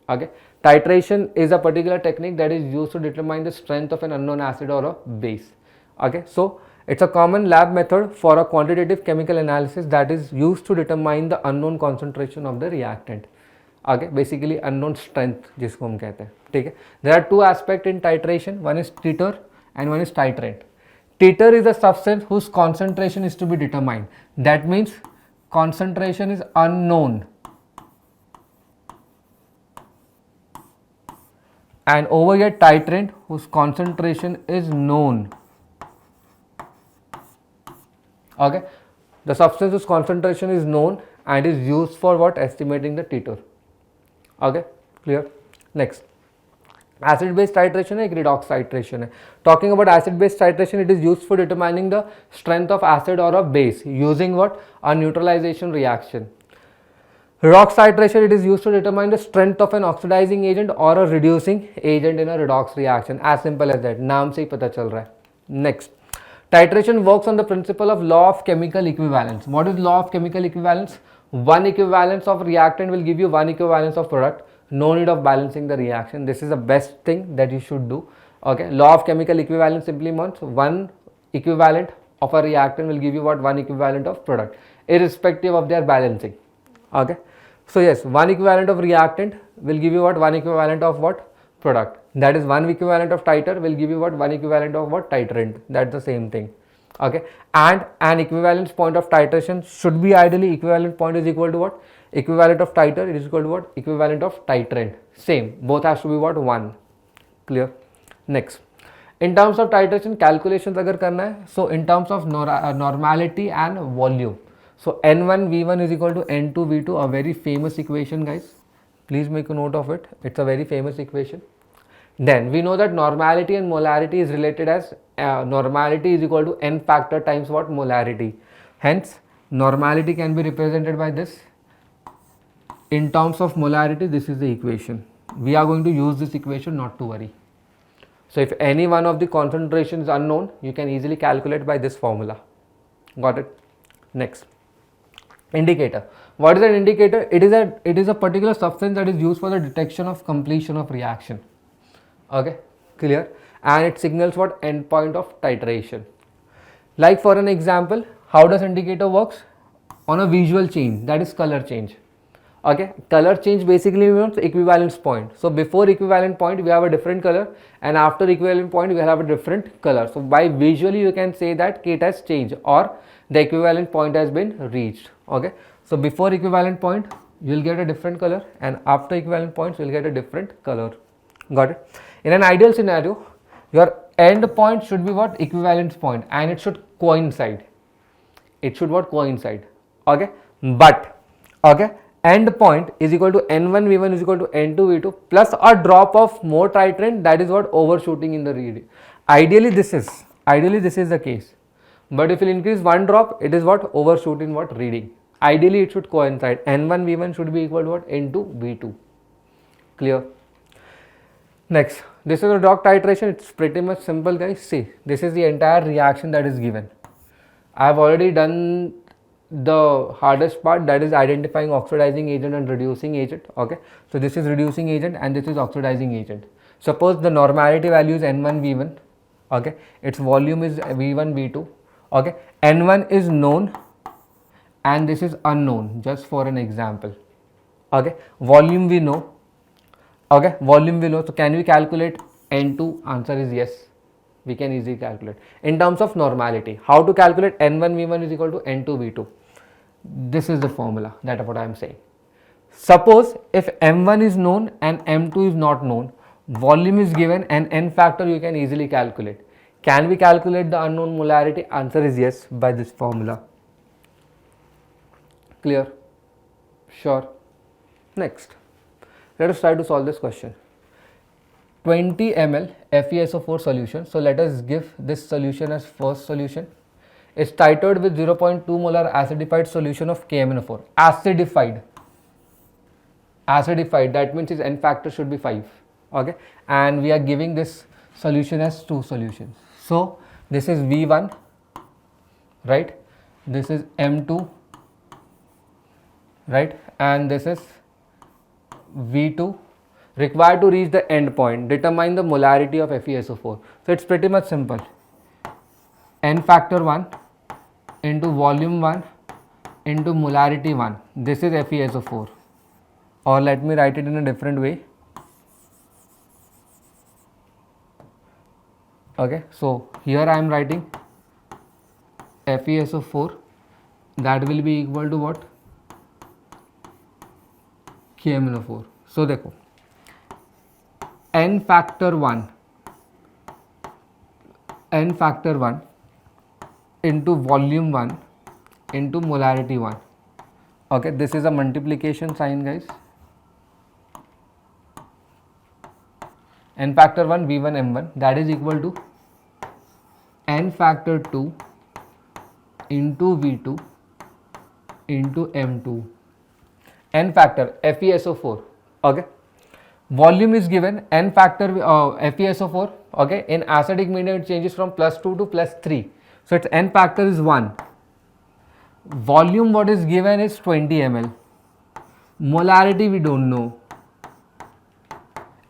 Okay, titration is a particular technique that is used to determine the strength of an unknown acid or a base. Okay, so it's a common lab method for a quantitative chemical analysis that is used to determine the unknown concentration of the reactant. Okay, basically unknown strength जिसको हम कहते हैं, ठीक है. There are two aspects in titration. One is titer and one is titrant. Titer is a substance whose concentration is to be determined. That means concentration is unknown. And over here titrant whose concentration is known. Okay, the substance whose concentration is known and is used for what? Estimating the titer. Okay, clear. Next, acid base titration है, एक redox titration है. Talking about acid base titration, it is used for determining the strength of acid or of base using what? A neutralization reaction. Redox titration, it is used to determine the strength of an oxidizing agent or a reducing agent in a redox reaction. As simple as that. नाम से ही पता चल रहा है. Next, titration works on the principle of law of chemical equivalence. What is law of chemical equivalence? One equivalence of reactant will give you one equivalence of product. No need of balancing the reaction. This is the best thing that you should do. Okay, law of chemical equivalence simply means one equivalent of a reactant will give you what? One equivalent of product, irrespective of their balancing. Okay, so yes, one equivalent of reactant will give you what? One equivalent of what? Product. That is one equivalent of titer will give you what? One equivalent of what? Titrant. That's the same thing. Okay, and an equivalence point of titration should be ideally equivalent point is equal to what? Equivalent of titer, it is equal to what? Equivalent of titrant. Same, both has to be what? One. Clear. Next, in terms of titration calculations अगर करना है, so in terms of normality and volume, so N1 V1 is equal to N2 V2, a very famous equation, guys. Please make a note of it. It's a very famous equation. Then we know that normality and molarity is related as normality is equal to n factor times what? Molarity. Hence, normality can be represented by this. In terms of molarity, this is the equation. We are going to use this equation, not to worry. So, if any one of the concentration is unknown, you can easily calculate by this formula. Got it? Next, indicator. What is an indicator? It is a particular substance that is used for the detection of completion of reaction. Okay, clear. And it signals what? Endpoint of titration. Like for an example, how does indicator works? On a visual change, that is color change. Okay, color change basically means equivalence point. So before equivalent point we have a different color, and after equivalent point we will have a different color. So by visually you can say that it has changed or the equivalent point has been reached. Okay, so before equivalent point you will get a different color, and after equivalent points you will get a different color. Got it? In an ideal scenario, your end point should be what? Equivalence point, and it should coincide. It should what? Coincide. Okay, but okay, end point is equal to N1 V1 is equal to N2 V2 plus a drop of more titrant, that is what? Overshooting in the reading. Ideally this is the case, but if you increase one drop, it is what? Overshoot in what? Reading. Ideally it should coincide. N1 V1 should be equal to what? N2 V2. Clear? Next, this is a redox titration. It's pretty much simple, guys. See, this is the entire reaction that is given. I have already done the hardest part, that is identifying oxidizing agent and reducing agent. Okay, so this is reducing agent and this is oxidizing agent. Suppose the normality value is N1 V1. Okay, its volume is V1 V2. Okay, N1 is known and this is unknown, just for an example. Okay, volume we know. Okay, volume we know. So can we calculate N2? Answer is yes. We can easily calculate. In terms of normality, how to calculate N1 V1 is equal to N2 V2. This is the formula, that is what I am saying. Suppose if M1 is known and M2 is not known, volume is given and N factor you can easily calculate. Can we calculate the unknown molarity? Answer is yes, by this formula. Clear? Sure. Next, let us try to solve this question. 20 ml FeSO4 solution. So let us give this solution as first solution. It's titrated with 0.2 molar acidified solution of KMnO4. Acidified, that means its N factor should be 5. Okay, and we are giving this solution as two solutions. So this is V1, right? This is M2, right? And this is V2. Required to reach the end point, determine the molarity of FeSO4. So it's pretty much simple. N factor 1 into volume 1 into molarity 1. This is FeSO4. or let me write it in a different way. Okay, so here I am writing FeSO4, that will be equal to what, KMnO4. so देखो n factor 1 into volume 1 into molarity 1. Okay, this is a multiplication sign, guys. N factor 1 V1 M1, that is equal to n factor 2 into V2 into M2. N factor FeSO4. Okay, volume is given n factor FeSO4. Okay, in acidic medium it changes from +2 to +3, so its n factor is 1. Volume what is given is 20 ml. Molarity we don't know.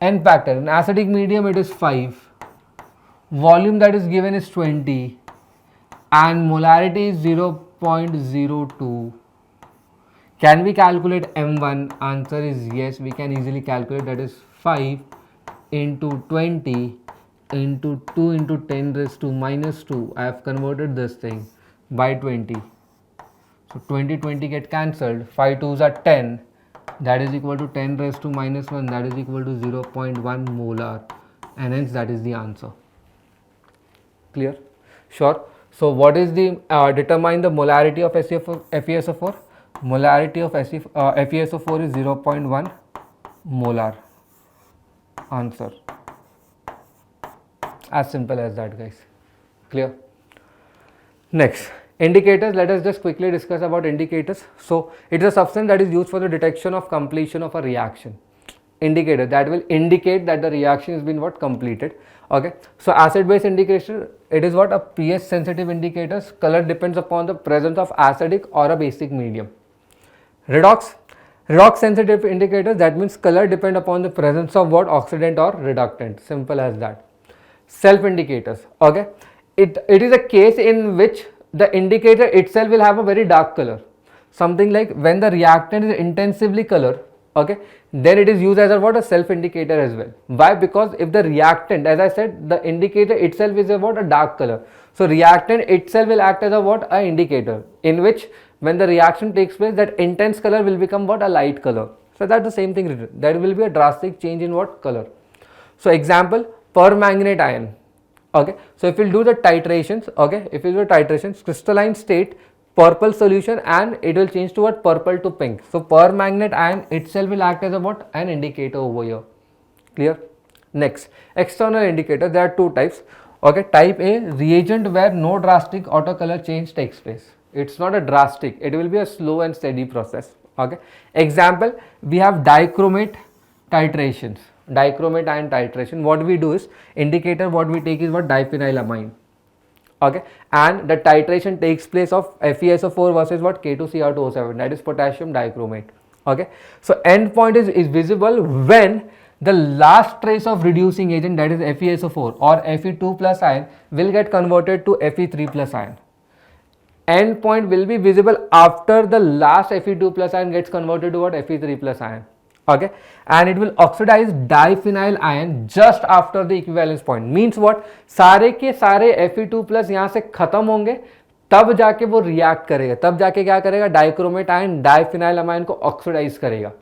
N factor in acidic medium it is 5. Volume that is given is 20 and molarity is 0.02. Can we calculate M1? Answer is yes, we can easily calculate. That is 5 into 20 into 2 into 10 raised to minus 2. I have converted this thing by 20. So 20 get cancelled. 5 2s are 10. That is equal to 10 raised to minus 1. That is equal to 0.1 molar. And hence that is the answer. Clear? Sure. So what is the determine the molarity of FeSO4? Molarity of FeSO4 is 0.1 molar. Answer. As simple as that, guys. Clear? Next, indicators. Let us just quickly discuss about indicators. So it is a substance that is used for the detection of completion of a reaction. Indicator that will indicate that the reaction has been what, completed. Okay, so acid base indicator, it is what, a pH sensitive indicators. Color depends upon the presence of acidic or a basic medium. Redox sensitive indicators, that means color depend upon the presence of what, oxidant or reductant. Simple as that. Self indicators. Okay, it is a case in which the indicator itself will have a very dark color, something like when the reactant is intensively colored. Okay, then it is used as a what, a self indicator as well. Why? Because if the reactant, as I said, the indicator itself is a what, a dark color, so reactant itself will act as a what, a indicator, in which when the reaction takes place, that intense color will become what, a light color. So that's the same thing, there will be a drastic change in what, color. So example, permanganate ion. Okay, so if we'll do the titrations, okay, if we do titrations, crystalline state, purple solution, and it will change to what, purple to pink. So permanganate ion itself will act as a what, an indicator over here. Clear? Next, external indicator, there are two types. Okay, type A, reagent where no drastic auto color change takes place. It's not a drastic, it will be a slow and steady process. Okay, example, we have dichromate titrations. Dichromate ion titration, what we do is, indicator what we take is what, diphenylamine. Okay, and the titration takes place of FeSO4 versus what, K2Cr2O7, that is potassium dichromate. Okay, so end point is visible when the last trace of reducing agent, that is FeSO4 or Fe2 plus ion, will get converted to Fe3 plus ion. End point will be visible after the last Fe2 plus ion gets converted to what, Fe3 plus ion. Okay, and it will oxidize diphenyl ion just after the equivalence point. Means what, सारे के सारे Fe2 plus यहाँ से खत्म होंगे, तब जाके वो रिएक्ट करेगा, तब जाके क्या करेगा, डाइक्रोमेट आयन डाइफिनाइल अमाइन को ऑक्सीडाइज करेगा.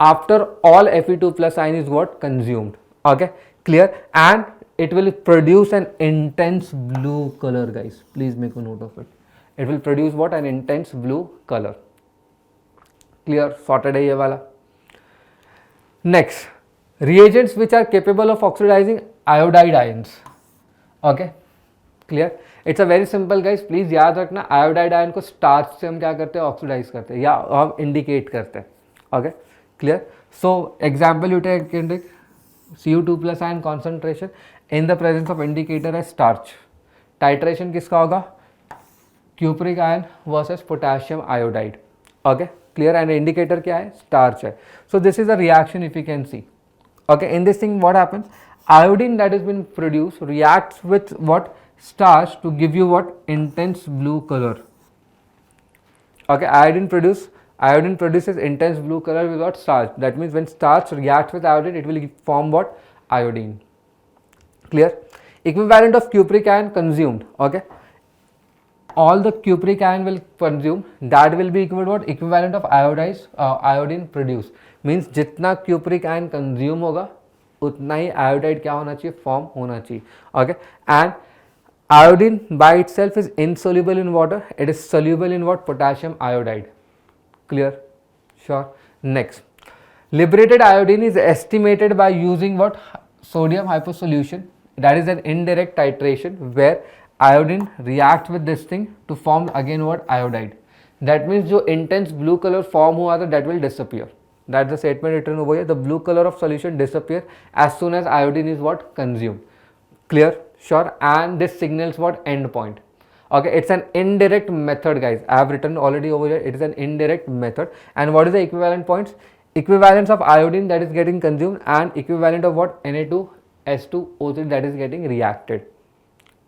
After all Fe2 plus ion is what, consumed. Okay, clear? And it will produce an intense blue color, guys. Please make a note of it. It will produce what, an intense blue color. Clear? Sorted है ये वाला. Next, reagents which are capable of oxidizing iodide ions. Okay, clear? It's a very simple, guys. Please याद रखना, iodide ion को starch से हम क्या करते हैं, oxidize करते हैं या हम indicate करते हैं. Okay, clear? So example you take Cu2 plus ion concentration in the presence of indicator as starch. Titration किसका होगा, cupric ion versus potassium iodide. Okay, clear? And indicator क्या है, starch है. So this is a reaction if you can see. Okay, in this thing what happens, iodine that has been produced reacts with what, starch, to give you what, intense blue color. Okay, iodine produce Iodine produces intense blue color with what? Starch. That means when starch reacts with iodine, it will form what? Iodine. Clear? Equivalent of cupric ion consumed. Okay. All the cupric ion will consume, that will be equal to what? Equivalent of iodine produced. Means जितना cupric ion consume होगा उतना ही iodide क्या होना चाहिए? Form होना चाहिए. Okay. And iodine by itself is insoluble in water. It is soluble in what? Potassium iodide. Clear? Sure. Next, liberated iodine is estimated by using what? Sodium hyposolution. That is an indirect titration where iodine reacts with this thing to form again what? Iodide. That means जो intense blue color form हुआ था that will disappear. That's the statement written over here. The blue color of solution disappear as soon as iodine is what? Consumed. Clear? Sure. And this signals what? End point. Okay, it's an indirect method, guys. I have written already over here. It is an indirect method. And what is the equivalent points? Equivalence of iodine that is getting consumed and equivalent of what? Na2S2O3 that is getting reacted.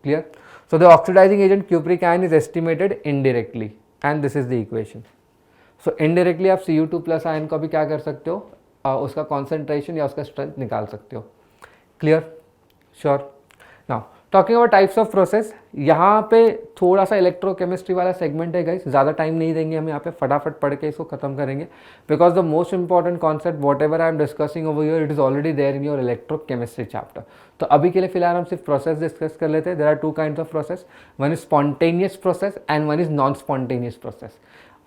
Clear? So the oxidizing agent cupric ion is estimated indirectly, and this is the equation. So indirectly आप Cu2 plus ion का भी क्या कर सकते हो? उसका concentration या उसका strength निकाल सकते हो. Clear? Sure. Now talking about types of process, यहाँ पे थोड़ा सा इलेक्ट्रोकेमिस्ट्री वाला सेगमेंट है गाइस, ज़्यादा टाइम नहीं देंगे हम यहाँ पे, फटाफट पढ़ के इसको खत्म करेंगे because the most important concept whatever I am discussing over here it is already there in your electrochemistry chapter. तो अभी के लिए फिलहाल हम सिर्फ प्रोसेस डिस्कस कर लेते हैं. There are two kinds of process, one is spontaneous process and one is non spontaneous process.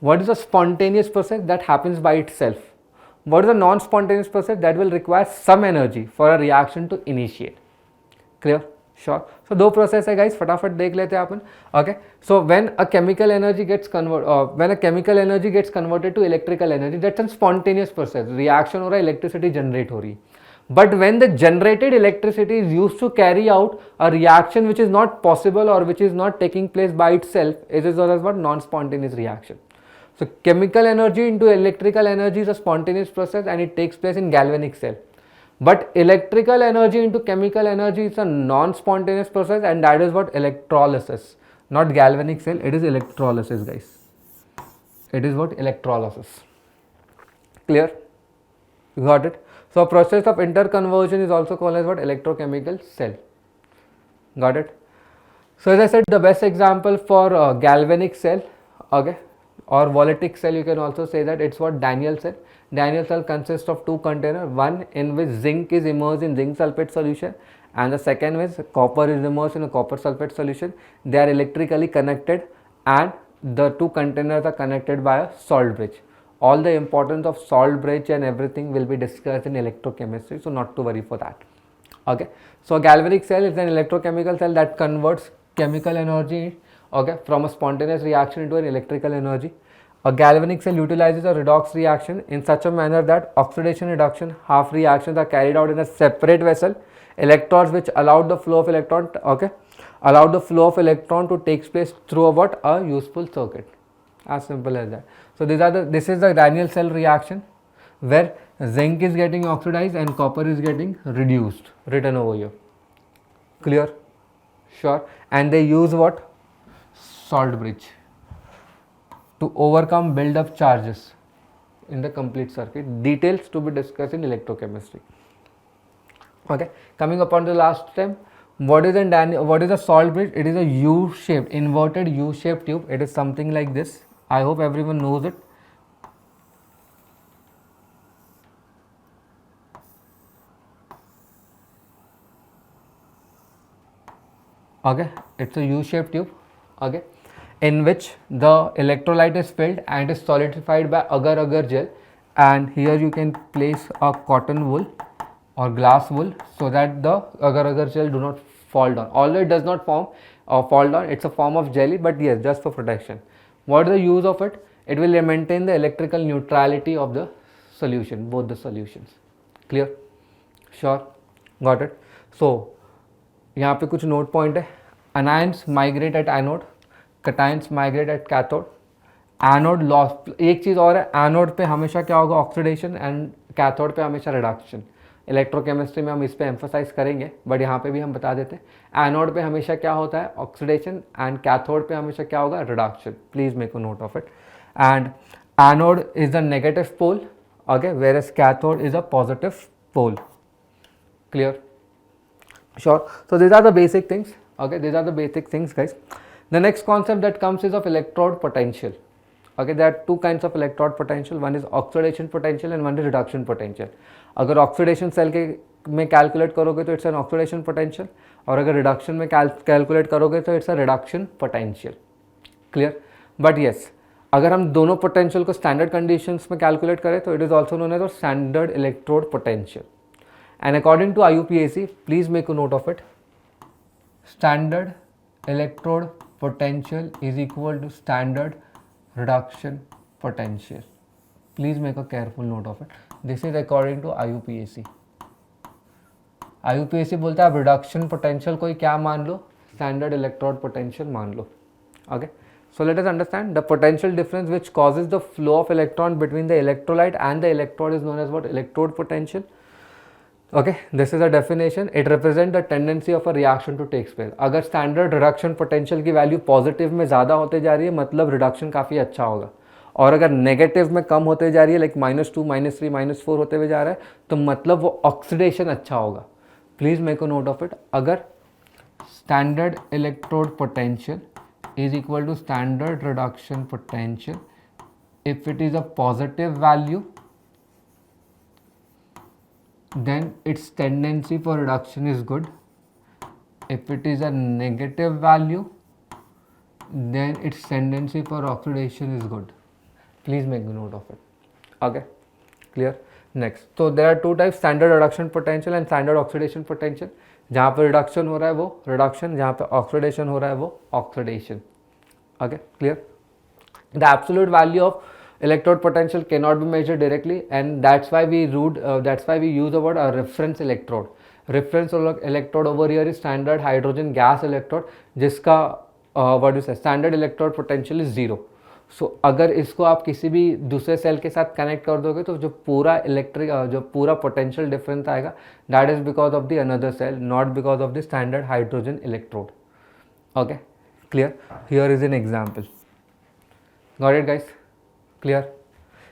What is a spontaneous process? That happens by itself. What is a non-spontaneous process? That will require some energy for a reaction to initiate. Clear? Sure. So दो process है guys, फटाफट देख लेते हैं अपन. Okay. So when a chemical energy gets converted to electrical energy, that's a spontaneous process. Reaction हो रहा है, electricity generate हो रही है. But when the generated electricity is used to carry out a reaction which is not possible or which is not taking place by itself, it is known as what? Non-spontaneous reaction. So chemical energy into electrical energy is a spontaneous process and it takes place in galvanic cell. But electrical energy into chemical energy is a non-spontaneous process, and that is what? Electrolysis. Not galvanic cell, it is electrolysis guys. It is what? Electrolysis. Clear? You got it? So a process of interconversion is also called as what? Electrochemical cell. Got it? So as I said, the best example for galvanic cell, okay, or voltaic cell, you can also say that it's what? Daniell cell. Daniell cell consists of two containers, one in which zinc is immersed in zinc sulfate solution and the second is copper is immersed in a copper sulfate solution. They are electrically connected and the two containers are connected by a salt bridge. All the importance of salt bridge and everything will be discussed in electrochemistry, so not to worry for that. Okay, so a galvanic cell is an electrochemical cell that converts chemical energy, okay, from a spontaneous reaction into an electrical energy. A galvanic cell utilizes a redox reaction in such a manner that oxidation, reduction, half reactions are carried out in a separate vessel. Electrons which allowed the flow of electron, okay, allowed the flow of electron to take place through a what? A useful circuit. As simple as that. So this is the Daniell cell reaction where zinc is getting oxidized and copper is getting reduced, written over here. Clear? Sure. And they use what? Salt bridge to overcome build up charges in the complete circuit. Details to be discussed in electrochemistry. Okay, coming upon the last step, what is a salt bridge? It is a U-shaped, inverted U-shaped tube. It is something like this. I hope everyone knows it. Okay, it's a U-shaped tube, okay, in which the electrolyte is filled and it is solidified by agar-agar gel, and here you can place a cotton wool or glass wool so that the agar-agar gel do not fall down. Although it does not fall down, it's a form of jelly, but yes, just for protection. What is the use of it? It will maintain the electrical neutrality of the solution, both the solutions. Clear? Sure? Got it? So यहाँ पे कुछ note point है. Anions migrate at anode, cations migrate at cathode. Anode loss, एक चीज़ और है, anode पे हमेशा क्या होगा? ऑक्सीडेशन, एंड कैथोड पे हमेशा रिडक्शन. इलेक्ट्रोकेमिस्ट्री में हम इस पे एम्फोसाइज करेंगे, बट यहाँ पे भी हम बता देते हैं. एनोड पे हमेशा क्या होता है? ऑक्सीडेशन, एंड कैथोड पे हमेशा क्या होगा? Reduction. Please make a note of it. And anode is the negative pole, okay, whereas cathode is a positive pole. Clear? Sure. So these are the basic things, okay, these are the basic things, guys. The next concept that comes is of electrode potential. Okay, there are two kinds of electrode potential, one is oxidation potential and one is reduction potential. अगर oxidation cell के में calculate करोगे तो it's an oxidation potential, और अगर reduction में calculate करोगे तो it's a reduction potential. Clear? But yes, अगर हम दोनों potential को standard conditions में calculate करें तो it is also known as a standard electrode potential. And according to IUPAC, please make a note of it. Standard electrode potential is equal to standard reduction potential. Please make a careful note of it. This is according to IUPAC. IUPAC बोलता है आप reduction potential कोई क्या मान लो, standard electrode potential मान लो. Okay. So let us understand the potential difference which causes the flow of electron between the electrolyte and the electrode is known as what? Electrode potential. Okay, this is a definition. It represents the tendency of a reaction to take place. अगर standard reduction potential की value positive में ज़्यादा होते जा रही है मतलब reduction काफ़ी अच्छा होगा, और अगर negative में कम होते जा रही है like -2, -3, -4 होते हुए जा रहा है तो मतलब वो oxidation अच्छा होगा. Please make a note of it. अगर standard electrode potential is equal to standard reduction potential, if it is a positive value, then its tendency for reduction is good. If it is a negative value, then its tendency for oxidation is good. Please make a note of it. Okay, clear? Next, so there are two types, standard reduction potential and standard oxidation potential. जहाँ पे reduction हो रहा है वो reduction, जहाँ पे oxidation हो रहा है वो oxidation. Okay, clear? The absolute value of electrode potential cannot be measured directly, and that's why we use the word a reference electrode. Reference electrode over here is standard hydrogen gas electrode, जिसका what do you say, standard electrode potential is 0. So अगर इसको आप किसी भी दूसरे cell के साथ connect कर दोगे तो जो पूरा पोटेंशियल डिफरेंस आएगा that is because of the another cell, not because of the standard hydrogen electrode. Okay, clear? Here is an example. Got it, guys? Clear?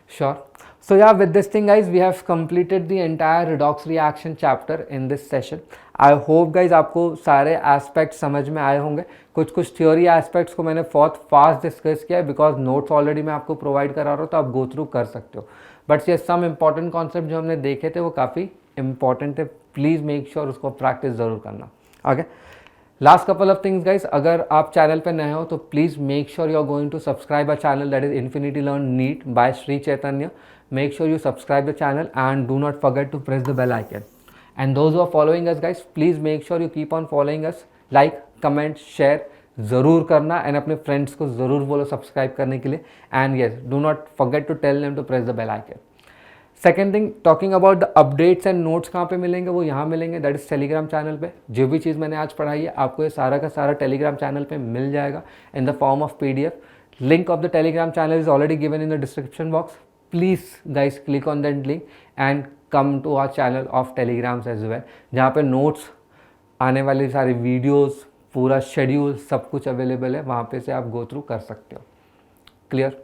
Sure. So yeah, with this thing, guys, we have completed the entire redox reaction chapter in this session. I hope, guys, आपको सारे aspects समझ में आए होंगे. कुछ theory aspects को मैंने बहुत fast discuss किया है because notes already मैं आपको provide करा रहा हूँ तो आप go through कर सकते हो. But yes, some important concept जो हमने देखे थे वो काफ़ी important थे. Please make sure उसको practice ज़रूर करना. Okay. Last couple of things, guys. अगर आप चैनल पे नए हो तो please make sure you are going to subscribe a channel that is infinity learn NEET by Shri Chaitanya. Make sure you subscribe the channel and do not forget to press the bell icon. And those who are following us, guys, please make sure you keep on following us. Like, comment, share ज़रूर करना and अपने friends को ज़रूर बोलो subscribe करने के लिए. And yes, do not forget to tell them to press the bell icon. Second thing, talking about the updates and notes कहाँ पे मिलेंगे, वो यहाँ मिलेंगे, दैट इज़ टेलीग्राम चैनल पे. जो भी चीज़ मैंने आज पढ़ाई है आपको ये सारा का सारा टेलीग्राम चैनल पे मिल जाएगा in the form of PDF. Link of the Telegram channel is already given in the description box. Please guys click on that link and come to our channel of Telegrams as well, जहाँ पे notes, आने वाली सारी videos, पूरा schedule सब कुछ available है, वहाँ पे से आप गो थ्रू कर सकते हो. Clear?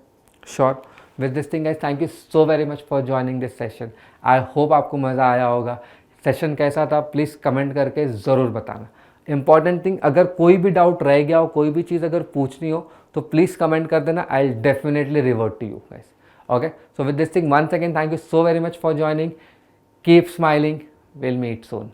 Sure. With this thing, guys, thank you so very much for joining this session. I hope आपको मज़ा आया होगा. सेशन कैसा था प्लीज़ कमेंट करके ज़रूर बताना. इंपॉर्टेंट थिंग, अगर कोई भी डाउट रह गया हो, कोई भी चीज़ अगर पूछनी हो तो प्लीज़ कमेंट कर देना. I will definitely revert to you guys. Okay, so with this thing, once again, thank you so very much for joining. Keep smiling. We'll meet soon.